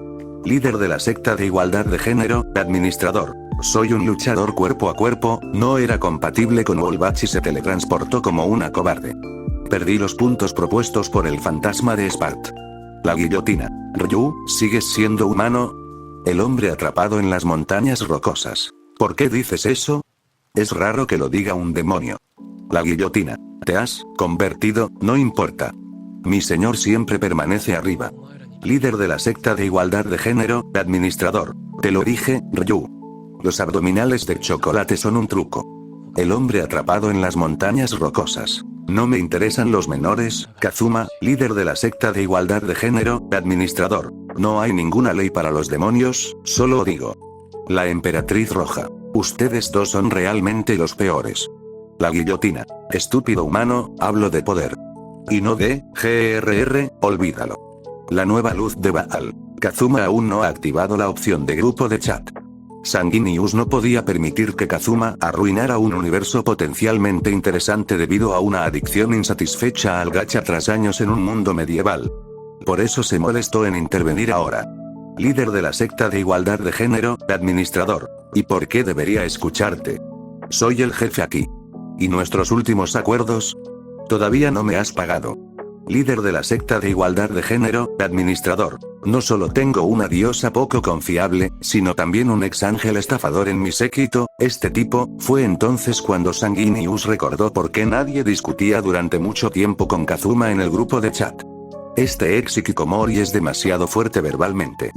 Speaker 1: Líder de la secta de igualdad de género, administrador. Soy un luchador cuerpo a cuerpo, no era compatible con Wolbach y se teletransportó como una cobarde. Perdí los puntos propuestos por el fantasma de Spart. La guillotina. Ryu, ¿sigues siendo humano? El hombre atrapado en las montañas rocosas. ¿Por qué dices eso? Es raro que lo diga un demonio. La guillotina. ¿Te has convertido? No importa. Mi señor siempre permanece arriba. Líder de la secta de igualdad de género, administrador. Te lo dije, Ryu. Los abdominales de chocolate son un truco. El hombre atrapado en las montañas rocosas. No me interesan los menores, Kazuma, líder de la secta de igualdad de género, administrador. No hay ninguna ley para los demonios, solo digo. La emperatriz roja. Ustedes dos son realmente los peores. La guillotina. Estúpido humano, hablo de poder. Y no de GRR, olvídalo. La nueva luz de Baal. Kazuma aún no ha activado la opción de grupo de chat. Sanguinius no podía permitir que Kazuma arruinara un universo potencialmente interesante debido a una adicción insatisfecha al gacha tras años en un mundo medieval. Por eso se molestó en intervenir ahora. Líder de la secta de igualdad de género, administrador. ¿Y por qué debería escucharte? Soy el jefe aquí. ¿Y nuestros últimos acuerdos? Todavía no me has pagado. Líder de la secta de igualdad de género, administrador. No solo tengo una diosa poco confiable, sino también un ex ángel estafador en mi séquito. Este tipo. Fue entonces cuando Sanguinius recordó por qué nadie discutía durante mucho tiempo con Kazuma en el grupo de chat. Este ex hikikomori es demasiado fuerte verbalmente.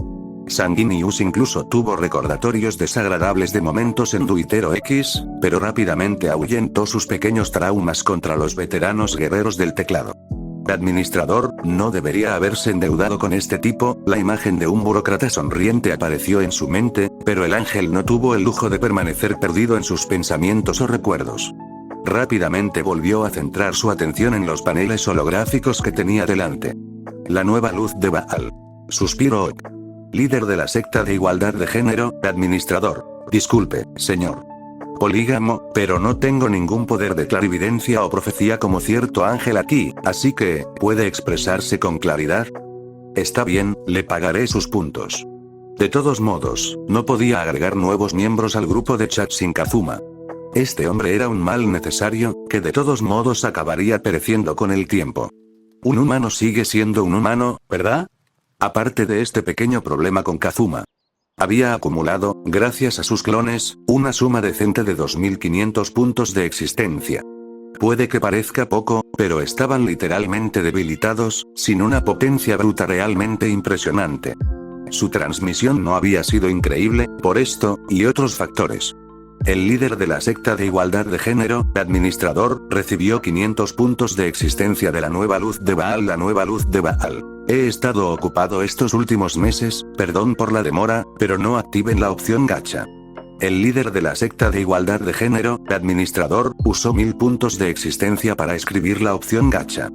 Speaker 1: Sanguinius incluso tuvo recordatorios desagradables de momentos en Twitter X, pero rápidamente ahuyentó sus pequeños traumas contra los veteranos guerreros del teclado. Administrador, no debería haberse endeudado con este tipo. La imagen de un burócrata sonriente apareció en su mente, pero el ángel no tuvo el lujo de permanecer perdido en sus pensamientos o recuerdos. Rápidamente volvió a centrar su atención en los paneles holográficos que tenía delante. La nueva luz de Baal. Suspiro. Líder de la secta de igualdad de género, administrador. Disculpe, señor. Polígamo, pero no tengo ningún poder de clarividencia o profecía como cierto ángel aquí, así que, ¿puede expresarse con claridad? Está bien, le pagaré sus puntos. De todos modos, no podía agregar nuevos miembros al grupo de chat sin Kazuma. Este hombre era un mal necesario, que de todos modos acabaría pereciendo con el tiempo. Un humano sigue siendo un humano, ¿verdad? Aparte de este pequeño problema con Kazuma. Había acumulado, gracias a sus clones, una suma decente de 2500 puntos de existencia. Puede que parezca poco, pero estaban literalmente debilitados, sin una potencia bruta realmente impresionante. Su transmisión no había sido increíble, por esto, y otros factores. El líder de la secta de igualdad de género, administrador, recibió 500 puntos de existencia de la nueva luz de Baal. La nueva luz de Baal. He estado ocupado estos últimos meses, perdón por la demora, pero no activen la opción gacha. El líder de la secta de igualdad de género, administrador, usó 1000 puntos de existencia para escribir la opción gacha.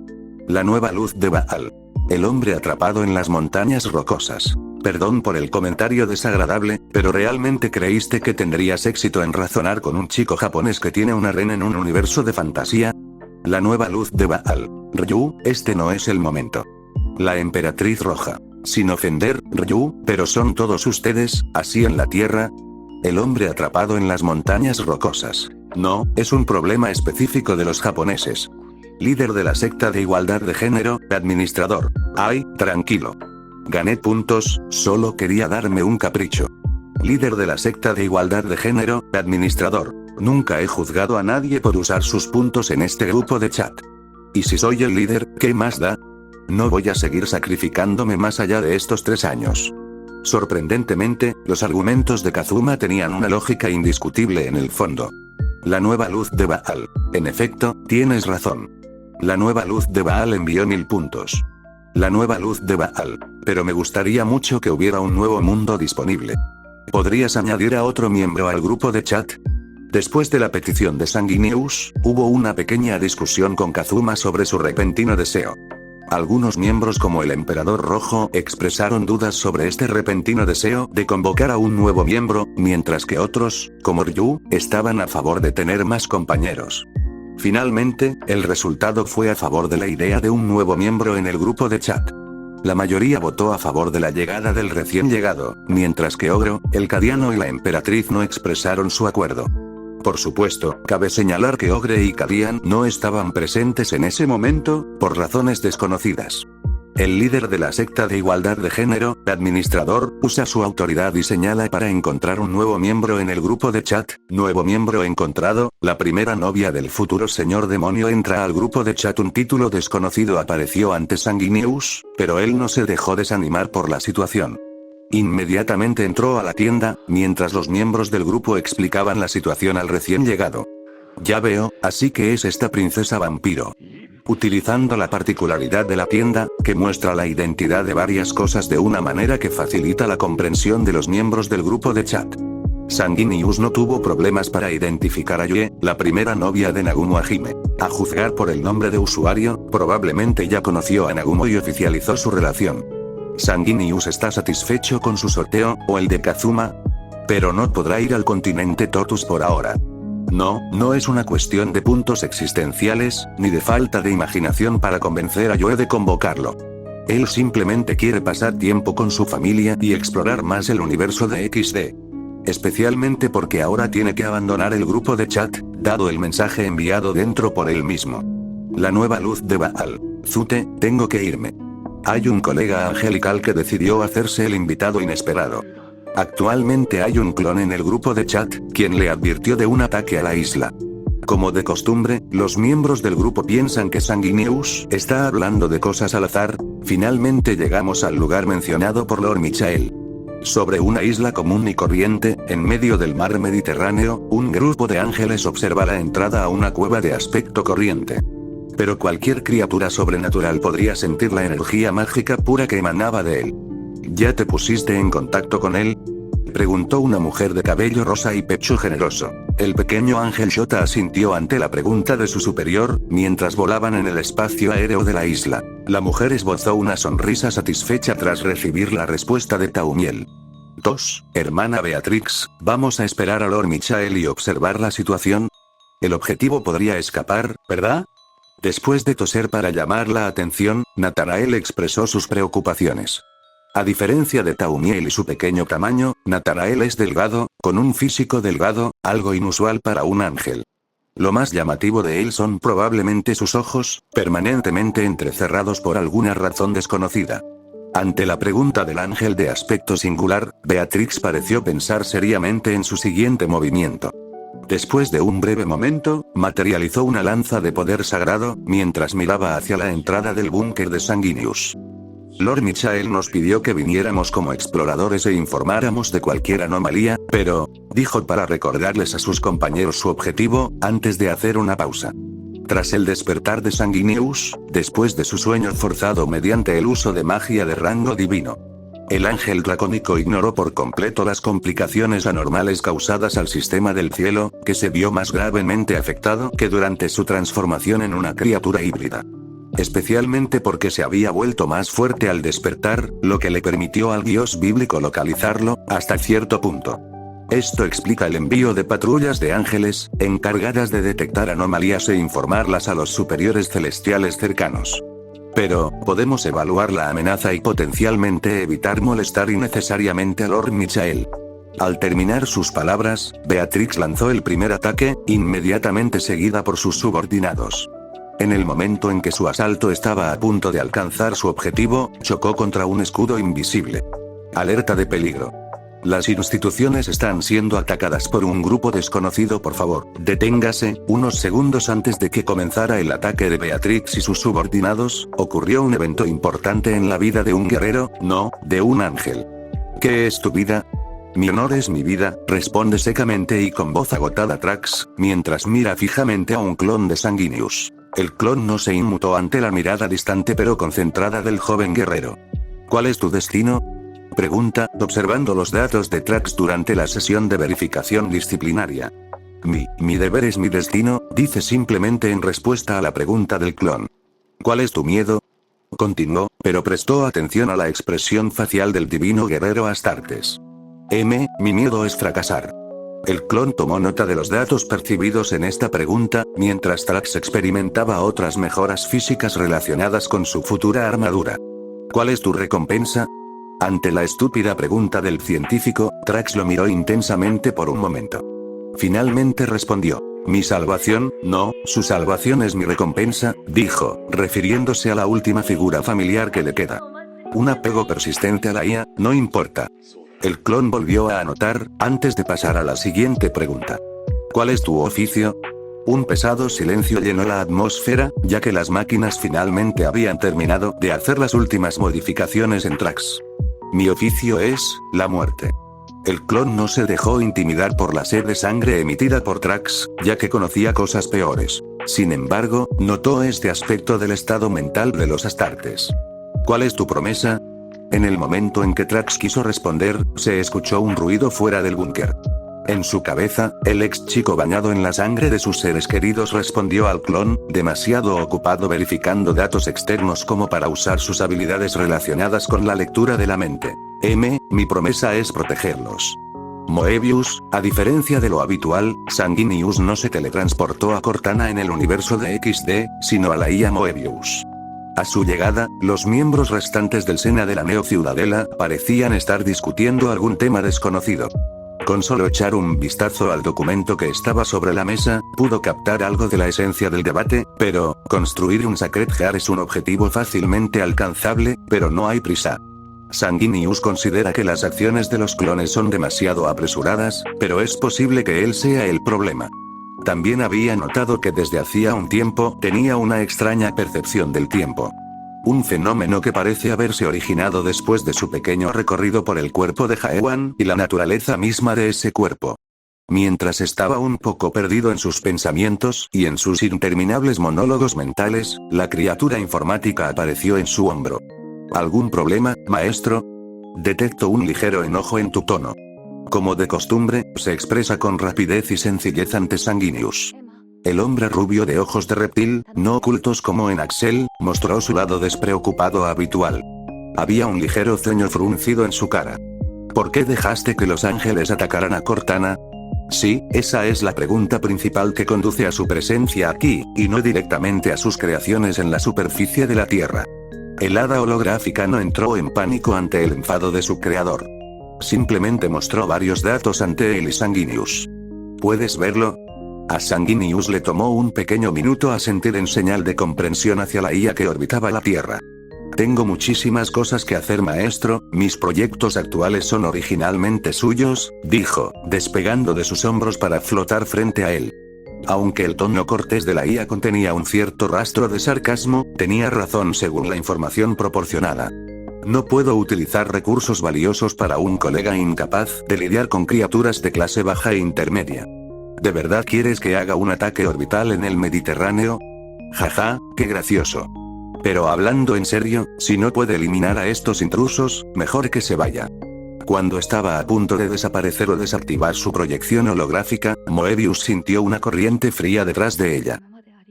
Speaker 1: La nueva luz de Baal. El hombre atrapado en las montañas rocosas. Perdón por el comentario desagradable, pero ¿realmente creíste que tendrías éxito en razonar con un chico japonés que tiene una reina en un universo de fantasía? La nueva luz de Baal. Ryu, este no es el momento. La emperatriz roja. Sin ofender, Ryu, pero ¿son todos ustedes, así en la tierra? El hombre atrapado en las montañas rocosas. No, es un problema específico de los japoneses. Líder de la secta de igualdad de género, administrador. Ay, tranquilo. Gané puntos, solo quería darme un capricho. Líder de la secta de igualdad de género, administrador. Nunca he juzgado a nadie por usar sus puntos en este grupo de chat. Y si soy el líder, ¿qué más da? No voy a seguir sacrificándome más allá de estos 3 años. Sorprendentemente, los argumentos de Kazuma tenían una lógica indiscutible en el fondo. La nueva luz de Baal. En efecto, tienes razón. La nueva luz de Baal envió 1000 puntos. La nueva luz de Baal. Pero me gustaría mucho que hubiera un nuevo mundo disponible. ¿Podrías añadir a otro miembro al grupo de chat? Después de la petición de Sanguinius, hubo una pequeña discusión con Kazuma sobre su repentino deseo. Algunos miembros como el Emperador Rojo expresaron dudas sobre este repentino deseo de convocar a un nuevo miembro, mientras que otros, como Ryu, estaban a favor de tener más compañeros. Finalmente, el resultado fue a favor de la idea de un nuevo miembro en el grupo de chat. La mayoría votó a favor de la llegada del recién llegado, mientras que Ogro, el Cadiano y la Emperatriz no expresaron su acuerdo. Por supuesto, cabe señalar que Ogre y Cadian no estaban presentes en ese momento, por razones desconocidas. El líder de la secta de igualdad de género, administrador, usa su autoridad y señala para encontrar un nuevo miembro en el grupo de chat. Nuevo miembro encontrado, la primera novia del futuro señor demonio entra al grupo de chat. Un título desconocido apareció ante Sanguinius, pero él no se dejó desanimar por la situación. Inmediatamente entró a la tienda, mientras los miembros del grupo explicaban la situación al recién llegado. Ya veo, así que es esta princesa vampiro. Utilizando la particularidad de la tienda, que muestra la identidad de varias cosas de una manera que facilita la comprensión de los miembros del grupo de chat. Sanguinius no tuvo problemas para identificar a Yue, la primera novia de Nagumo Hajime. A juzgar por el nombre de usuario, probablemente ya conoció a Nagumo y oficializó su relación. Sanguinius está satisfecho con su sorteo, o el de Kazuma, pero no podrá ir al continente Totus por ahora. No es una cuestión de puntos existenciales, ni de falta de imaginación para convencer a Yue de convocarlo. Él simplemente quiere pasar tiempo con su familia y explorar más el universo de XD. Especialmente porque ahora tiene que abandonar el grupo de chat, dado el mensaje enviado dentro por él mismo. La nueva luz de Baal. Zute, tengo que irme. Hay un colega angelical que decidió hacerse el invitado inesperado. Actualmente hay un clon en el grupo de chat, quien le advirtió de un ataque a la isla. Como de costumbre, los miembros del grupo piensan que Sanguinius está hablando de cosas al azar. Finalmente llegamos al lugar mencionado por Lord Michael. Sobre una isla común y corriente, en medio del mar Mediterráneo, un grupo de ángeles observa la entrada a una cueva de aspecto corriente. Pero cualquier criatura sobrenatural podría sentir la energía mágica pura que emanaba de él. ¿Ya te pusiste en contacto con él?, preguntó una mujer de cabello rosa y pecho generoso. El pequeño ángel Shota asintió ante la pregunta de su superior, mientras volaban en el espacio aéreo de la isla. La mujer esbozó una sonrisa satisfecha tras recibir la respuesta de Taumiel. Hermana Beatrix, vamos a esperar a Lord Michael y observar la situación. El objetivo podría escapar, ¿verdad? Después de toser para llamar la atención, Nathanael expresó sus preocupaciones. A diferencia de Taumiel y su pequeño tamaño, Nathanael es delgado, con un físico delgado, algo inusual para un ángel. Lo más llamativo de él son probablemente sus ojos, permanentemente entrecerrados por alguna razón desconocida. Ante la pregunta del ángel de aspecto singular, Beatrix pareció pensar seriamente en su siguiente movimiento. Después de un breve momento, materializó una lanza de poder sagrado, mientras miraba hacia la entrada del búnker de Sanguinius. Lord Michael nos pidió que viniéramos como exploradores e informáramos de cualquier anomalía, pero, dijo para recordarles a sus compañeros su objetivo, antes de hacer una pausa. Tras el despertar de Sanguinius, después de su sueño forzado mediante el uso de magia de rango divino, el ángel dracónico ignoró por completo las complicaciones anormales causadas al sistema del cielo, que se vio más gravemente afectado que durante su transformación en una criatura híbrida. Especialmente porque se había vuelto más fuerte al despertar, lo que le permitió al dios bíblico localizarlo, hasta cierto punto. Esto explica el envío de patrullas de ángeles, encargadas de detectar anomalías e informarlas a los superiores celestiales cercanos. Pero, podemos evaluar la amenaza y potencialmente evitar molestar innecesariamente a Lord Michael. Al terminar sus palabras, Beatrix lanzó el primer ataque, inmediatamente seguida por sus subordinados. En el momento en que su asalto estaba a punto de alcanzar su objetivo, chocó contra un escudo invisible. Alerta de peligro. Las instituciones están siendo atacadas por un grupo desconocido. Por favor, deténgase. Unos segundos antes de que comenzara el ataque de Beatrix y sus subordinados, ocurrió un evento importante en la vida de un guerrero, no, de un ángel. ¿Qué es tu vida? Mi honor es mi vida, responde secamente y con voz agotada Trax, mientras mira fijamente a un clon de Sanguinius. El clon no se inmutó ante la mirada distante pero concentrada del joven guerrero. ¿Cuál es tu destino?, pregunta, observando los datos de Trax durante la sesión de verificación disciplinaria. Mi deber es mi destino, dice simplemente en respuesta a la pregunta del clon. ¿Cuál es tu miedo?, continuó, pero prestó atención a la expresión facial del divino guerrero Astartes. Mi miedo es fracasar. El clon tomó nota de los datos percibidos en esta pregunta, mientras Trax experimentaba otras mejoras físicas relacionadas con su futura armadura. ¿Cuál es tu recompensa? Ante la estúpida pregunta del científico, Trax lo miró intensamente por un momento. Finalmente respondió. Mi salvación, no, su salvación es mi recompensa, dijo, refiriéndose a la última figura familiar que le queda. Un apego persistente a la IA, no importa. El clon volvió a anotar, antes de pasar a la siguiente pregunta. ¿Cuál es tu oficio? Un pesado silencio llenó la atmósfera, ya que las máquinas finalmente habían terminado de hacer las últimas modificaciones en Trax. Mi oficio es, la muerte. El clon no se dejó intimidar por la sed de sangre emitida por Trax, ya que conocía cosas peores. Sin embargo, notó este aspecto del estado mental de los Astartes. ¿Cuál es tu promesa? En el momento en que Trax quiso responder, se escuchó un ruido fuera del búnker. En su cabeza, el ex chico bañado en la sangre de sus seres queridos respondió al clon, demasiado ocupado verificando datos externos como para usar sus habilidades relacionadas con la lectura de la mente. Mi promesa es protegerlos. Moebius, a diferencia de lo habitual, Sanguinius no se teletransportó a Cortana en el universo de XD, sino a la IA Moebius. A su llegada, los miembros restantes del Sena de la Neo Ciudadela parecían estar discutiendo algún tema desconocido. Con solo echar un vistazo al documento que estaba sobre la mesa, pudo captar algo de la esencia del debate, pero, construir un Sacred Heart es un objetivo fácilmente alcanzable, pero no hay prisa. Sanguinius considera que las acciones de los clones son demasiado apresuradas, pero es posible que él sea el problema. También había notado que desde hacía un tiempo tenía una extraña percepción del tiempo. Un fenómeno que parece haberse originado después de su pequeño recorrido por el cuerpo de Jaewan y la naturaleza misma de ese cuerpo. Mientras estaba un poco perdido en sus pensamientos y en sus interminables monólogos mentales, la criatura informática apareció en su hombro. ¿Algún problema, maestro? Detecto un ligero enojo en tu tono. Como de costumbre, se expresa con rapidez y sencillez ante Sanguinius. El hombre rubio de ojos de reptil, no ocultos como en Axel, mostró su lado despreocupado habitual. Había un ligero ceño fruncido en su cara. ¿Por qué dejaste que los ángeles atacaran a Cortana? Sí, esa es la pregunta principal que conduce a su presencia aquí, y no directamente a sus creaciones en la superficie de la Tierra. El hada holográfica no entró en pánico ante el enfado de su creador. Simplemente mostró varios datos ante él y Sanguinius. ¿Puedes verlo? A Sanguinius le tomó un pequeño minuto asentir en señal de comprensión hacia la IA que orbitaba la Tierra. Tengo muchísimas cosas que hacer, maestro, mis proyectos actuales son originalmente suyos, dijo, despegando de sus hombros para flotar frente a él. Aunque el tono cortés de la IA contenía un cierto rastro de sarcasmo, tenía razón según la información proporcionada. No puedo utilizar recursos valiosos para un colega incapaz de lidiar con criaturas de clase baja e intermedia. ¿De verdad quieres que haga un ataque orbital en el Mediterráneo? Jaja, qué gracioso. Pero hablando en serio, si no puede eliminar a estos intrusos, mejor que se vaya. Cuando estaba a punto de desaparecer o desactivar su proyección holográfica, Moebius sintió una corriente fría detrás de ella.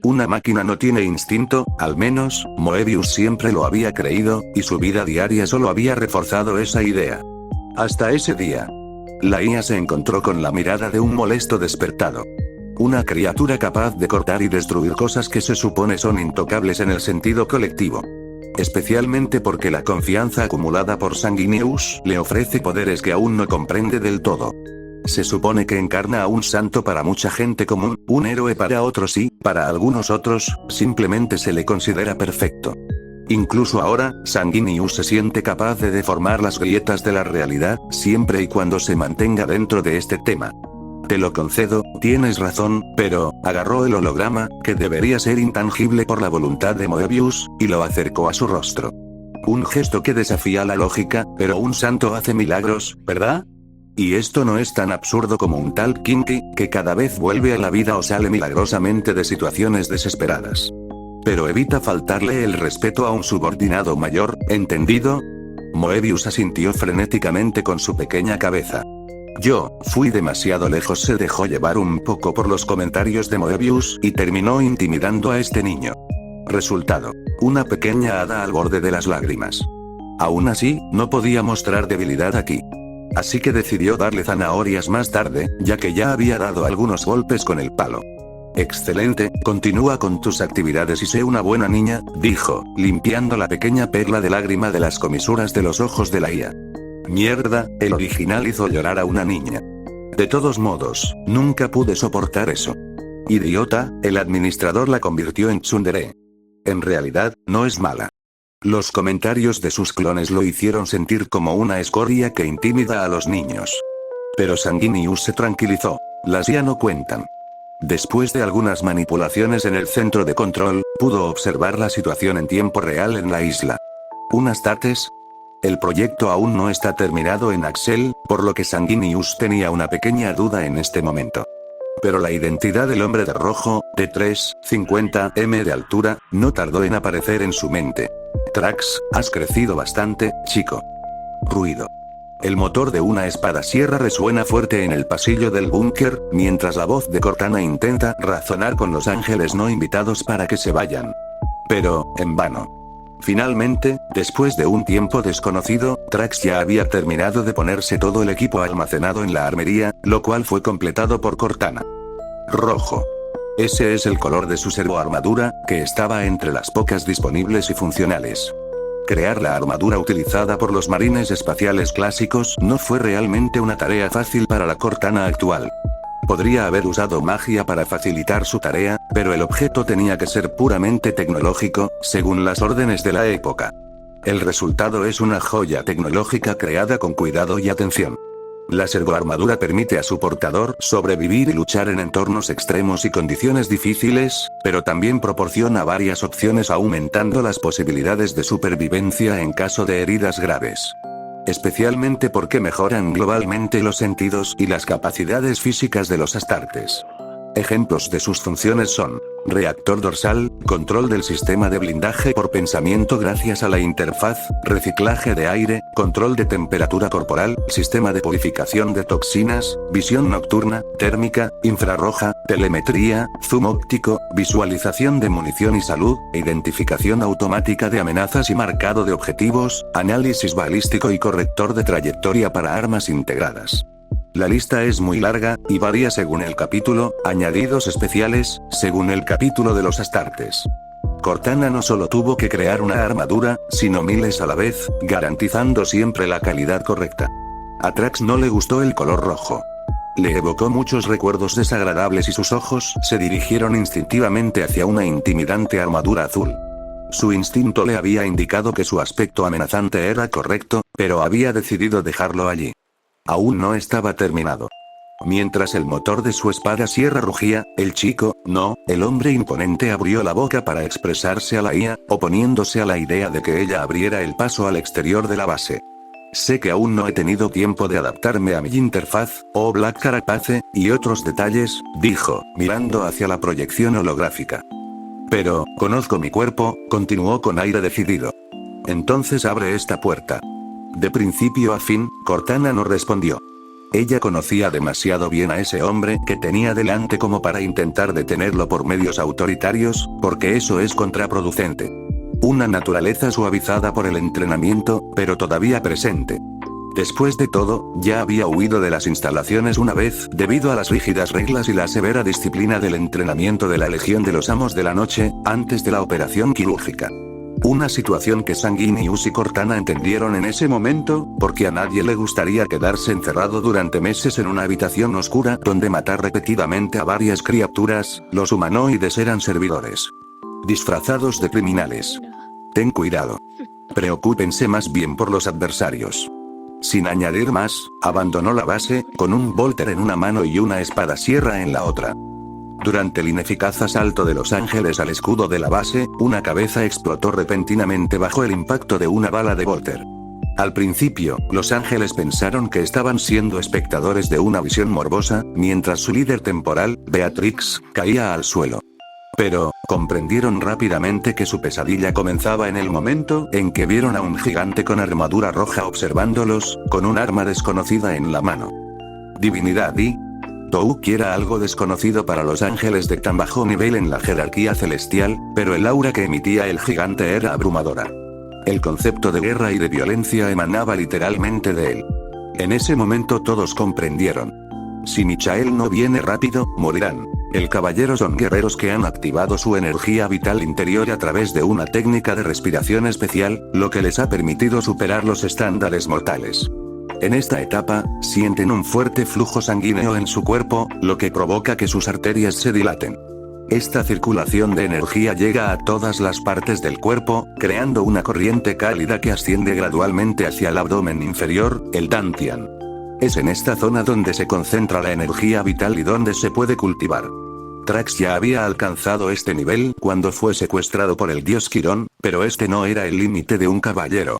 Speaker 1: Una máquina no tiene instinto, al menos, Moebius siempre lo había creído, y su vida diaria solo había reforzado esa idea. Hasta ese día. La IA se encontró con la mirada de un molesto despertado. Una criatura capaz de cortar y destruir cosas que se supone son intocables en el sentido colectivo. Especialmente porque la confianza acumulada por Sanguinius le ofrece poderes que aún no comprende del todo. Se supone que encarna a un santo para mucha gente común, un héroe para otros y, para algunos otros, simplemente se le considera perfecto. Incluso ahora, Sanguinius se siente capaz de deformar las grietas de la realidad, siempre y cuando se mantenga dentro de este tema. Te lo concedo, tienes razón, pero, agarró el holograma, que debería ser intangible por la voluntad de Moebius, y lo acercó a su rostro. Un gesto que desafía la lógica, pero un santo hace milagros, ¿verdad? Y esto no es tan absurdo como un tal Kinky, que cada vez vuelve a la vida o sale milagrosamente de situaciones desesperadas. Pero evita faltarle el respeto a un subordinado mayor, ¿entendido? Moebius asintió frenéticamente con su pequeña cabeza. Yo, fui demasiado lejos. Se dejó llevar un poco por los comentarios de Moebius y terminó intimidando a este niño. Resultado: una pequeña hada al borde de las lágrimas. Aún así, no podía mostrar debilidad aquí. Así que decidió darle zanahorias más tarde, ya que ya había dado algunos golpes con el palo. Excelente, continúa con tus actividades y sé una buena niña, dijo, limpiando la pequeña perla de lágrima de las comisuras de los ojos de la IA. Mierda, el original hizo llorar a una niña. De todos modos, nunca pude soportar eso. Idiota, el administrador la convirtió en tsundere. En realidad, no es mala. Los comentarios de sus clones lo hicieron sentir como una escoria que intimida a los niños. Pero Sanguinius se tranquilizó. Las IA no cuentan. Después de algunas manipulaciones en el centro de control, pudo observar la situación en tiempo real en la isla. Unas tardes. El proyecto aún no está terminado en Axel, por lo que Sanguinius tenía una pequeña duda en este momento. Pero la identidad del hombre de rojo, de 3,50 m de altura, no tardó en aparecer en su mente. Trax, has crecido bastante, chico. Ruido. El motor de una espada sierra resuena fuerte en el pasillo del búnker, mientras la voz de Cortana intenta razonar con los ángeles no invitados para que se vayan. Pero, en vano. Finalmente, después de un tiempo desconocido, Trax ya había terminado de ponerse todo el equipo almacenado en la armería, lo cual fue completado por Cortana. Rojo. Ese es el color de su servoarmadura, que estaba entre las pocas disponibles y funcionales. Crear la armadura utilizada por los marines espaciales clásicos no fue realmente una tarea fácil para la Cortana actual. Podría haber usado magia para facilitar su tarea, pero el objeto tenía que ser puramente tecnológico, según las órdenes de la época. El resultado es una joya tecnológica creada con cuidado y atención. La servoarmadura permite a su portador sobrevivir y luchar en entornos extremos y condiciones difíciles, pero también proporciona varias opciones aumentando las posibilidades de supervivencia en caso de heridas graves. Especialmente porque mejoran globalmente los sentidos y las capacidades físicas de los astartes. Ejemplos de sus funciones son: reactor dorsal, control del sistema de blindaje por pensamiento gracias a la interfaz, reciclaje de aire, control de temperatura corporal, sistema de purificación de toxinas, visión nocturna, térmica, infrarroja, telemetría, zoom óptico, visualización de munición y salud, identificación automática de amenazas y marcado de objetivos, análisis balístico y corrector de trayectoria para armas integradas. La lista es muy larga, y varía según el capítulo, añadidos especiales, según el capítulo de los astartes. Cortana no solo tuvo que crear una armadura, sino miles a la vez, garantizando siempre la calidad correcta. A Trax no le gustó el color rojo. Le evocó muchos recuerdos desagradables y sus ojos se dirigieron instintivamente hacia una intimidante armadura azul. Su instinto le había indicado que su aspecto amenazante era correcto, pero había decidido dejarlo allí. Aún no estaba terminado. Mientras el motor de su espada sierra rugía, el hombre imponente abrió la boca para expresarse a la IA, oponiéndose a la idea de que ella abriera el paso al exterior de la base. Sé que aún no he tenido tiempo de adaptarme a mi interfaz, Black Carapace, y otros detalles, dijo, mirando hacia la proyección holográfica. Pero, conozco mi cuerpo, continuó con aire decidido. Entonces abre esta puerta. De principio a fin, Cortana no respondió. Ella conocía demasiado bien a ese hombre que tenía delante como para intentar detenerlo por medios autoritarios, porque eso es contraproducente. Una naturaleza suavizada por el entrenamiento, pero todavía presente. Después de todo, ya había huido de las instalaciones una vez, debido a las rígidas reglas y la severa disciplina del entrenamiento de la Legión de los Amos de la Noche, antes de la operación quirúrgica. Una situación que Sanguinius y Cortana entendieron en ese momento, porque a nadie le gustaría quedarse encerrado durante meses en una habitación oscura donde matar repetidamente a varias criaturas. Los humanoides eran servidores disfrazados de criminales. Ten cuidado. Preocúpense más bien por los adversarios. Sin añadir más, abandonó la base, con un Volter en una mano y una espada sierra en la otra. Durante el ineficaz asalto de los ángeles al escudo de la base, una cabeza explotó repentinamente bajo el impacto de una bala de Volter. Al principio, los ángeles pensaron que estaban siendo espectadores de una visión morbosa, mientras su líder temporal, Beatrix, caía al suelo. Pero, comprendieron rápidamente que su pesadilla comenzaba en el momento en que vieron a un gigante con armadura roja observándolos, con un arma desconocida en la mano. Divinidad y Touk era algo desconocido para los ángeles de tan bajo nivel en la jerarquía celestial, pero el aura que emitía el gigante era abrumadora. El concepto de guerra y de violencia emanaba literalmente de él. En ese momento todos comprendieron. Si Michael no viene rápido, morirán. El caballero son guerreros que han activado su energía vital interior a través de una técnica de respiración especial, lo que les ha permitido superar los estándares mortales. En esta etapa, sienten un fuerte flujo sanguíneo en su cuerpo, lo que provoca que sus arterias se dilaten. Esta circulación de energía llega a todas las partes del cuerpo, creando una corriente cálida que asciende gradualmente hacia el abdomen inferior, el dantian. Es en esta zona donde se concentra la energía vital y donde se puede cultivar. Trax ya había alcanzado este nivel cuando fue secuestrado por el dios Quirón, pero este no era el límite de un caballero.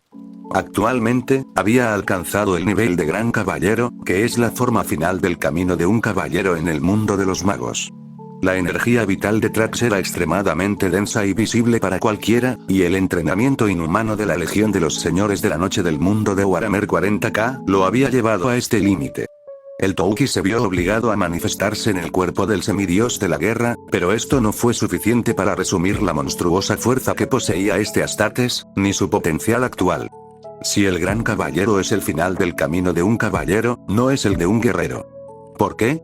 Speaker 1: Actualmente, había alcanzado el nivel de Gran Caballero, que es la forma final del camino de un caballero en el mundo de los magos. La energía vital de Trax era extremadamente densa y visible para cualquiera, y el entrenamiento inhumano de la Legión de los Señores de la Noche del Mundo de Warhammer 40K lo había llevado a este límite. El Touki se vio obligado a manifestarse en el cuerpo del semidios de la guerra, pero esto no fue suficiente para resumir la monstruosa fuerza que poseía este Astartes, ni su potencial actual. Si el gran caballero es el final del camino de un caballero, no es el de un guerrero. ¿Por qué?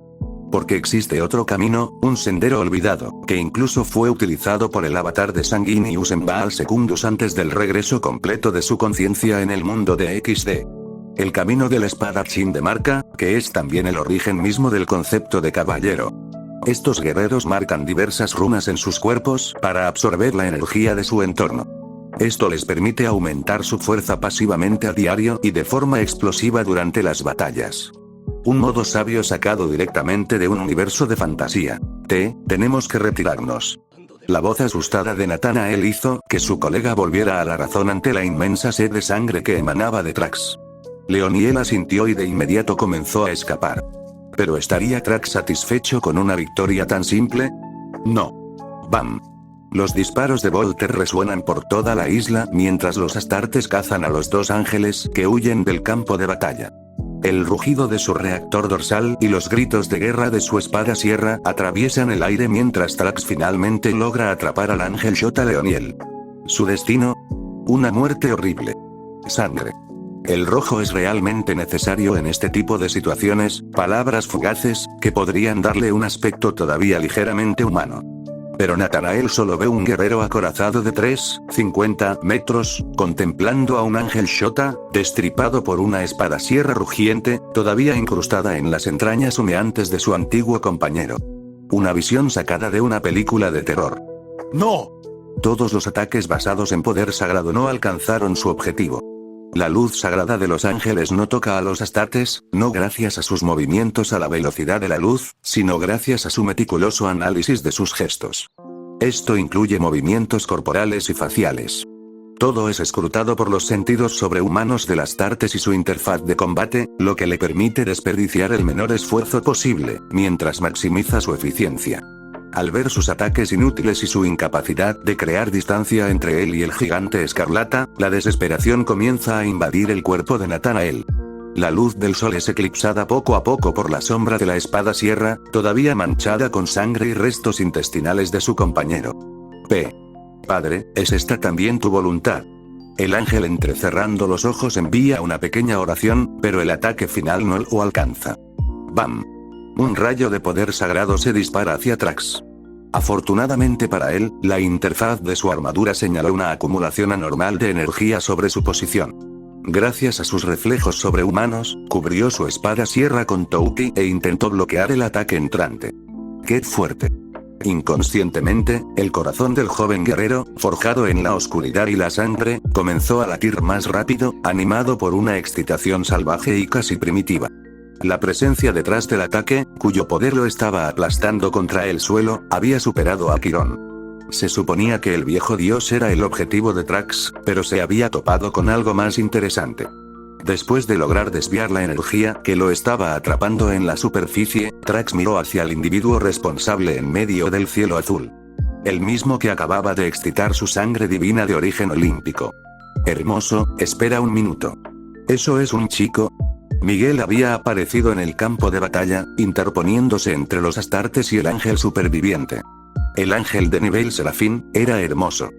Speaker 1: Porque existe otro camino, un sendero olvidado, que incluso fue utilizado por el avatar de Sanguinius en Baal Secundus antes del regreso completo de su conciencia en el mundo de XD. El camino del espadachín de marca, que es también el origen mismo del concepto de caballero. Estos guerreros marcan diversas runas en sus cuerpos para absorber la energía de su entorno. Esto les permite aumentar su fuerza pasivamente a diario y de forma explosiva durante las batallas. Un modo sabio sacado directamente de un universo de fantasía. Tenemos que retirarnos. La voz asustada de Nathanael hizo que su colega volviera a la razón ante la inmensa sed de sangre que emanaba de Trax. Leoniel asintió y de inmediato comenzó a escapar. ¿Pero estaría Trax satisfecho con una victoria tan simple? No. ¡Bam! Los disparos de Volter resuenan por toda la isla mientras los Astartes cazan a los dos ángeles que huyen del campo de batalla. El rugido de su reactor dorsal y los gritos de guerra de su espada sierra atraviesan el aire mientras Trax finalmente logra atrapar al ángel Shota Leoniel. Su destino: una muerte horrible. Sangre. El rojo es realmente necesario en este tipo de situaciones, palabras fugaces, que podrían darle un aspecto todavía ligeramente humano. Pero Nathanael solo ve un guerrero acorazado de 50 metros, contemplando a un ángel Shota, destripado por una espada sierra rugiente, todavía incrustada en las entrañas humeantes de su antiguo compañero. Una visión sacada de una película de terror. ¡No! Todos los ataques basados en poder sagrado no alcanzaron su objetivo. La luz sagrada de los ángeles no toca a los Astartes, no gracias a sus movimientos a la velocidad de la luz, sino gracias a su meticuloso análisis de sus gestos. Esto incluye movimientos corporales y faciales. Todo es escrutado por los sentidos sobrehumanos del Astartes y su interfaz de combate, lo que le permite desperdiciar el menor esfuerzo posible, mientras maximiza su eficiencia. Al ver sus ataques inútiles y su incapacidad de crear distancia entre él y el gigante escarlata, la desesperación comienza a invadir el cuerpo de Nathanael. La luz del sol es eclipsada poco a poco por la sombra de la espada sierra, todavía manchada con sangre y restos intestinales de su compañero. Padre, ¿es esta también tu voluntad? El ángel entrecerrando los ojos envía una pequeña oración, pero el ataque final no lo alcanza. ¡Bam! Un rayo de poder sagrado se dispara hacia Trax. Afortunadamente para él, la interfaz de su armadura señaló una acumulación anormal de energía sobre su posición. Gracias a sus reflejos sobrehumanos, cubrió su espada sierra con Touki e intentó bloquear el ataque entrante. ¡Qué fuerte! Inconscientemente, el corazón del joven guerrero, forjado en la oscuridad y la sangre, comenzó a latir más rápido, animado por una excitación salvaje y casi primitiva. La presencia detrás del ataque, cuyo poder lo estaba aplastando contra el suelo, había superado a Quirón. Se suponía que el viejo dios era el objetivo de Trax, pero se había topado con algo más interesante. Después de lograr desviar la energía que lo estaba atrapando en la superficie, Trax miró hacia el individuo responsable en medio del cielo azul. El mismo que acababa de excitar su sangre divina de origen olímpico. Hermoso, espera un minuto. ¿Eso es un chico? Miguel había aparecido en el campo de batalla, interponiéndose entre los Astartes y el ángel superviviente. El ángel de nivel serafín era hermoso.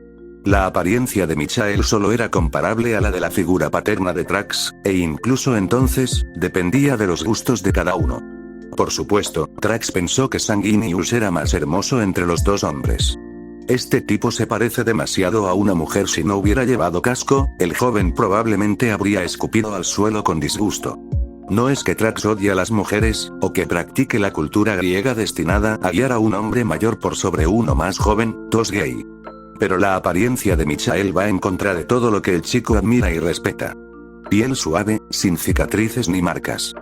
Speaker 1: La apariencia de Michael solo era comparable a la de la figura paterna de Trax, e incluso entonces, dependía de los gustos de cada uno. Por supuesto, Trax pensó que Sanguinius era más hermoso entre los dos hombres. Este tipo se parece demasiado a una mujer. Si no hubiera llevado casco, el joven probablemente habría escupido al suelo con disgusto. No es que Trax odie a las mujeres, o que practique la cultura griega destinada a guiar a un hombre mayor por sobre uno más joven, tos gay. Pero la apariencia de Michael va en contra de todo lo que el chico admira y respeta. Piel suave, sin cicatrices ni marcas.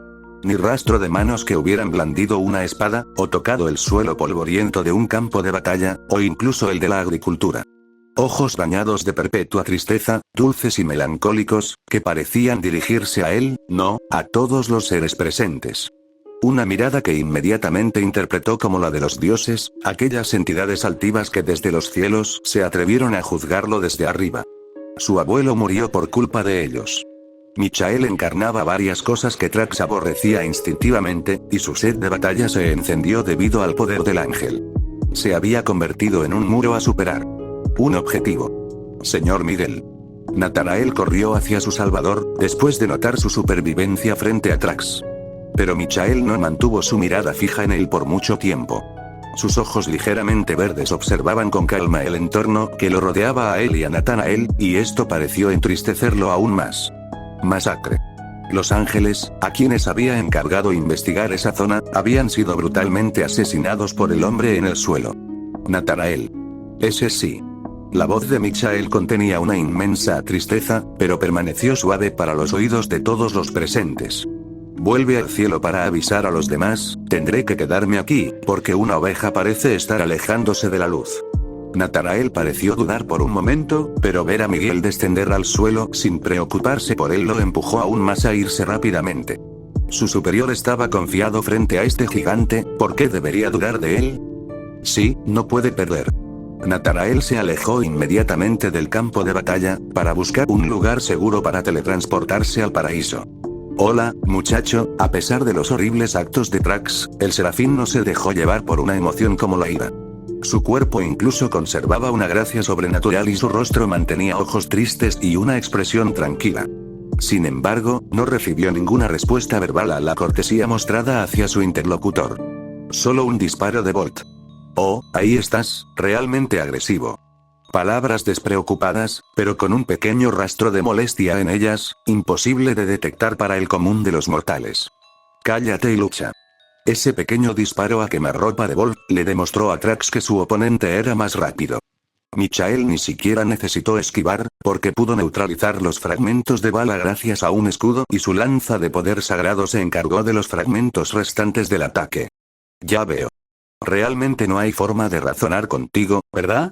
Speaker 1: Ni rastro de manos que hubieran blandido una espada, o tocado el suelo polvoriento de un campo de batalla, o incluso el de la agricultura. Ojos bañados de perpetua tristeza, dulces y melancólicos, que parecían dirigirse a él, no, a todos los seres presentes. Una mirada que inmediatamente interpretó como la de los dioses, aquellas entidades altivas que desde los cielos se atrevieron a juzgarlo desde arriba. Su abuelo murió por culpa de ellos. Michael encarnaba varias cosas que Trax aborrecía instintivamente, y su sed de batalla se encendió debido al poder del ángel. Se había convertido en un muro a superar. Un objetivo. Señor Miguel. Nathanael corrió hacia su salvador, después de notar su supervivencia frente a Trax. Pero Michael no mantuvo su mirada fija en él por mucho tiempo. Sus ojos ligeramente verdes observaban con calma el entorno que lo rodeaba a él y a Nathanael, y esto pareció entristecerlo aún más. Masacre. Los ángeles, a quienes había encargado investigar esa zona, habían sido brutalmente asesinados por el hombre en el suelo. Nathanael. Ese sí. La voz de Michael contenía una inmensa tristeza, pero permaneció suave para los oídos de todos los presentes. Vuelve al cielo para avisar a los demás, tendré que quedarme aquí, porque una oveja parece estar alejándose de la luz. Nathanael pareció dudar por un momento, pero ver a Miguel descender al suelo sin preocuparse por él lo empujó aún más a irse rápidamente. Su superior estaba confiado frente a este gigante, ¿por qué debería dudar de él? Sí, no puede perder. Nathanael se alejó inmediatamente del campo de batalla, para buscar un lugar seguro para teletransportarse al paraíso. Hola, muchacho, a pesar de los horribles actos de Trax, el serafín no se dejó llevar por una emoción como la ira. Su cuerpo incluso conservaba una gracia sobrenatural y su rostro mantenía ojos tristes y una expresión tranquila. Sin embargo, no recibió ninguna respuesta verbal a la cortesía mostrada hacia su interlocutor. Solo un disparo de Bolt. Oh, ahí estás, realmente agresivo. Palabras despreocupadas, pero con un pequeño rastro de molestia en ellas, imposible de detectar para el común de los mortales. Cállate y lucha. Ese pequeño disparo a quemarropa de Bolt le demostró a Trax que su oponente era más rápido. Michael ni siquiera necesitó esquivar, porque pudo neutralizar los fragmentos de bala gracias a un escudo y su lanza de poder sagrado se encargó de los fragmentos restantes del ataque. Ya veo. Realmente no hay forma de razonar contigo, ¿verdad?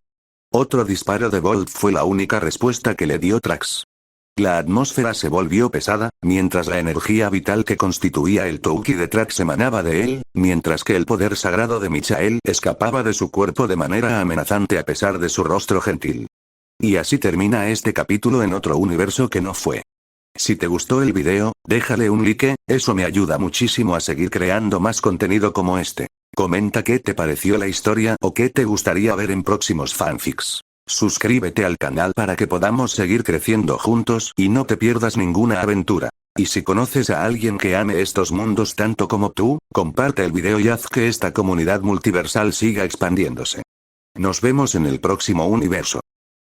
Speaker 1: Otro disparo de Bolt fue la única respuesta que le dio Trax. La atmósfera se volvió pesada, mientras la energía vital que constituía el Touki de Trax emanaba de él, mientras que el poder sagrado de Michael escapaba de su cuerpo de manera amenazante a pesar de su rostro gentil. Y así termina este capítulo en otro universo que no fue. Si te gustó el video, déjale un like, eso me ayuda muchísimo a seguir creando más contenido como este. Comenta qué te pareció la historia o qué te gustaría ver en próximos fanfics. Suscríbete al canal para que podamos seguir creciendo juntos y no te pierdas ninguna aventura. Y si conoces a alguien que ame estos mundos tanto como tú, comparte el video y haz que esta comunidad multiversal siga expandiéndose. Nos vemos en el próximo universo.